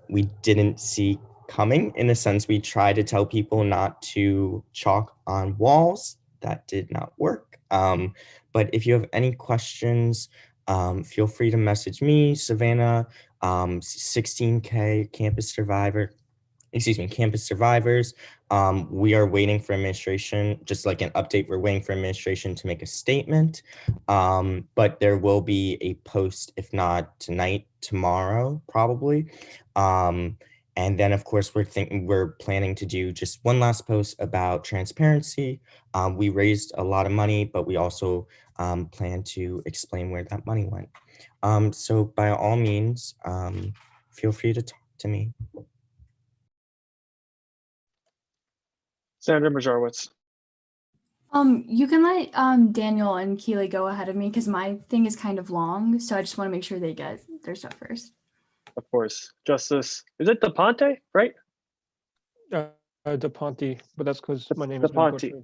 we didn't see coming. In a sense, we tried to tell people not to chalk on walls. That did not work. But if you have any questions, feel free to message me, Savannah, 16K Campus Survivors. We are waiting for administration, just like an update, we're waiting for administration to make a statement. But there will be a post, if not tonight, tomorrow, probably. And then, of course, we're planning to do just one last post about transparency. We raised a lot of money, but we also plan to explain where that money went. So by all means, feel free to talk to me. Senator Majorowicz. You can let Daniel and Keely go ahead of me because my thing is kind of long, so I just want to make sure they get their stuff first. Of course. Justice, is it DePonte, right? DePonte, but that's because my name is DePonte.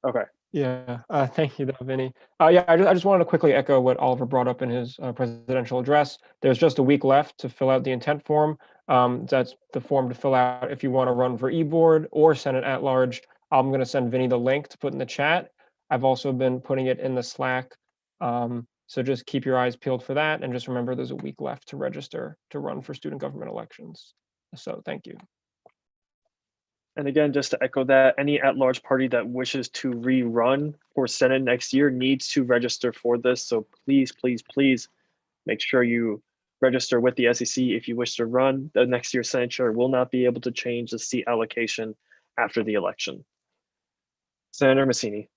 Okay. Yeah, thank you, Vinny. Yeah, I just wanted to quickly echo what Oliver brought up in his presidential address. There's just a week left to fill out the intent form. That's the form to fill out if you want to run for e-board or Senate at large. I'm going to send Vinny the link to put in the chat. I've also been putting it in the Slack. So just keep your eyes peeled for that. And just remember there's a week left to register to run for student government elections. So thank you. And again, just to echo that, any at-large party that wishes to rerun for Senate next year needs to register for this. So please, please, please make sure you register with the SEC if you wish to run. The next year's Senate chair will not be able to change the seat allocation after the election. Senator Massini.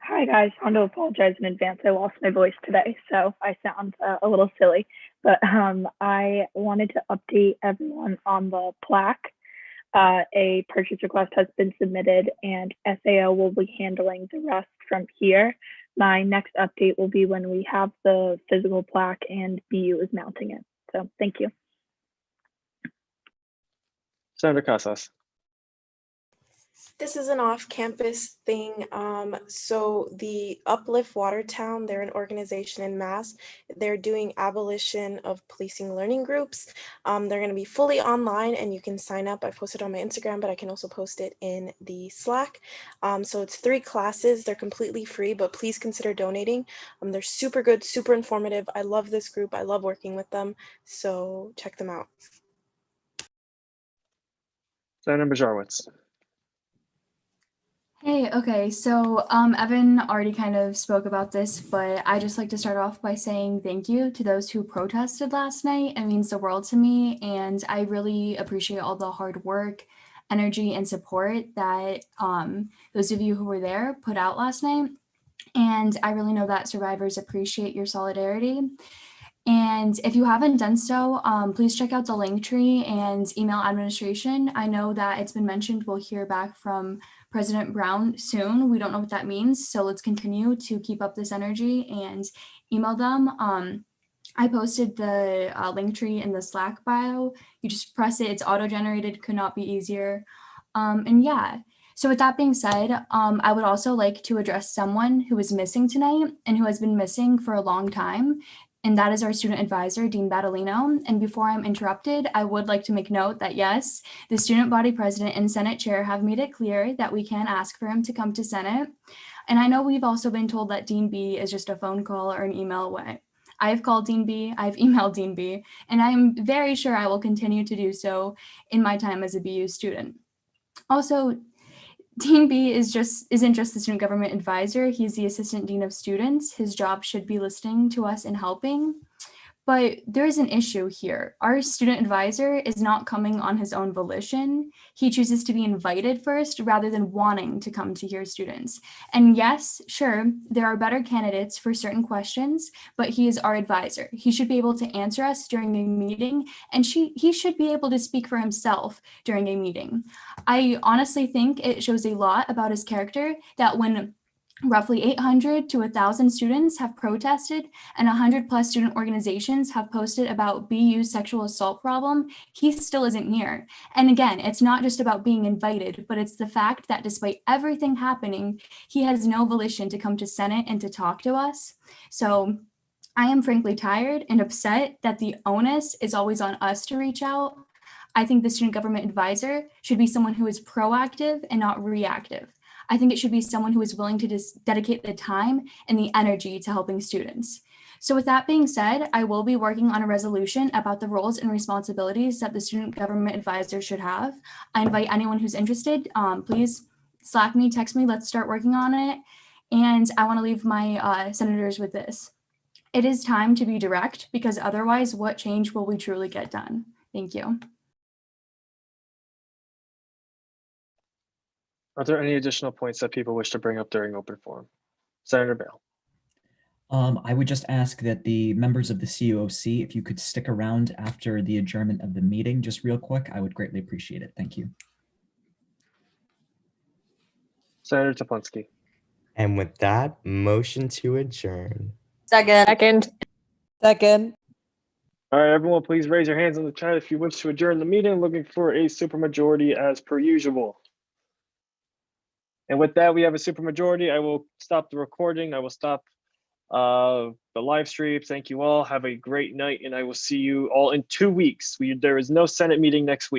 Hi guys, I want to apologize in advance. I lost my voice today, so I sound a little silly. But I wanted to update everyone on the plaque. A purchase request has been submitted, and SAO will be handling the rest from here. My next update will be when we have the physical plaque and BU is mounting it. So thank you. Senator Casas. This is an off-campus thing. So the Uplift Watertown, they're an organization in Mass. They're doing abolition of policing learning groups. They're going to be fully online, and you can sign up. I posted on my Instagram, but I can also post it in the Slack. So it's 3 classes. They're completely free, but please consider donating. They're super good, super informative. I love this group. I love working with them. So check them out. Senator Bajorowicz. Hey, okay, so Evan already kind of spoke about this, but I just like to start off by saying thank you to those who protested last night. It means the world to me, and I really appreciate all the hard work, energy, and support that those of you who were there put out last night. And I really know that survivors appreciate your solidarity. And if you haven't done so, please check out the Linktree and email administration. I know that it's been mentioned we'll hear back from President Brown soon. We don't know what that means, so let's continue to keep up this energy and email them. I posted the Linktree in the Slack bio. You just press it, it's auto-generated, could not be easier. And yeah, so with that being said, I would also like to address someone who is missing tonight and who has been missing for a long time. And that is our student advisor, Dean Battolino. And before I'm interrupted, I would like to make note that yes, the student body president and Senate chair have made it clear that we can ask for him to come to Senate. And I know we've also been told that Dean B is just a phone call or an email away. I've called Dean B, I've emailed Dean B, and I'm very sure I will continue to do so in my time as a BU student. Also, Dean B isn't just the student government advisor, he's the assistant dean of students. His job should be listening to us and helping. But there is an issue here. Our student advisor is not coming on his own volition. He chooses to be invited first rather than wanting to come to hear students. And yes, sure, there are better candidates for certain questions, but he is our advisor. He should be able to answer us during a meeting, and he should be able to speak for himself during a meeting. I honestly think it shows a lot about his character that when roughly 800 to 1,000 students have protested and 100+ student organizations have posted about BU's sexual assault problem, he still isn't here. And again, it's not just about being invited, but it's the fact that despite everything happening, he has no volition to come to Senate and to talk to us. So I am frankly tired and upset that the onus is always on us to reach out. I think the student government advisor should be someone who is proactive and not reactive. I think it should be someone who is willing to just dedicate the time and the energy to helping students. So with that being said, I will be working on a resolution about the roles and responsibilities that the student government advisor should have. I invite anyone who's interested, please Slack me, text me, let's start working on it. And I want to leave my senators with this. It is time to be direct, because otherwise, what change will we truly get done? Thank you. Are there any additional points that people wish to bring up during open forum? Senator Bale. I would just ask that the members of the CUOC, if you could stick around after the adjournment of the meeting, just real quick, I would greatly appreciate it. Thank you. Senator Toplinsky. And with that, motion to adjourn. Second. All right, everyone, please raise your hands in the chat if you wish to adjourn the meeting, looking for a supermajority as per usual. And with that, we have a supermajority. I will stop the recording. I will stop the live stream. Thank you all. Have a great night, and I will see you all in 2 weeks. There is no Senate meeting next week.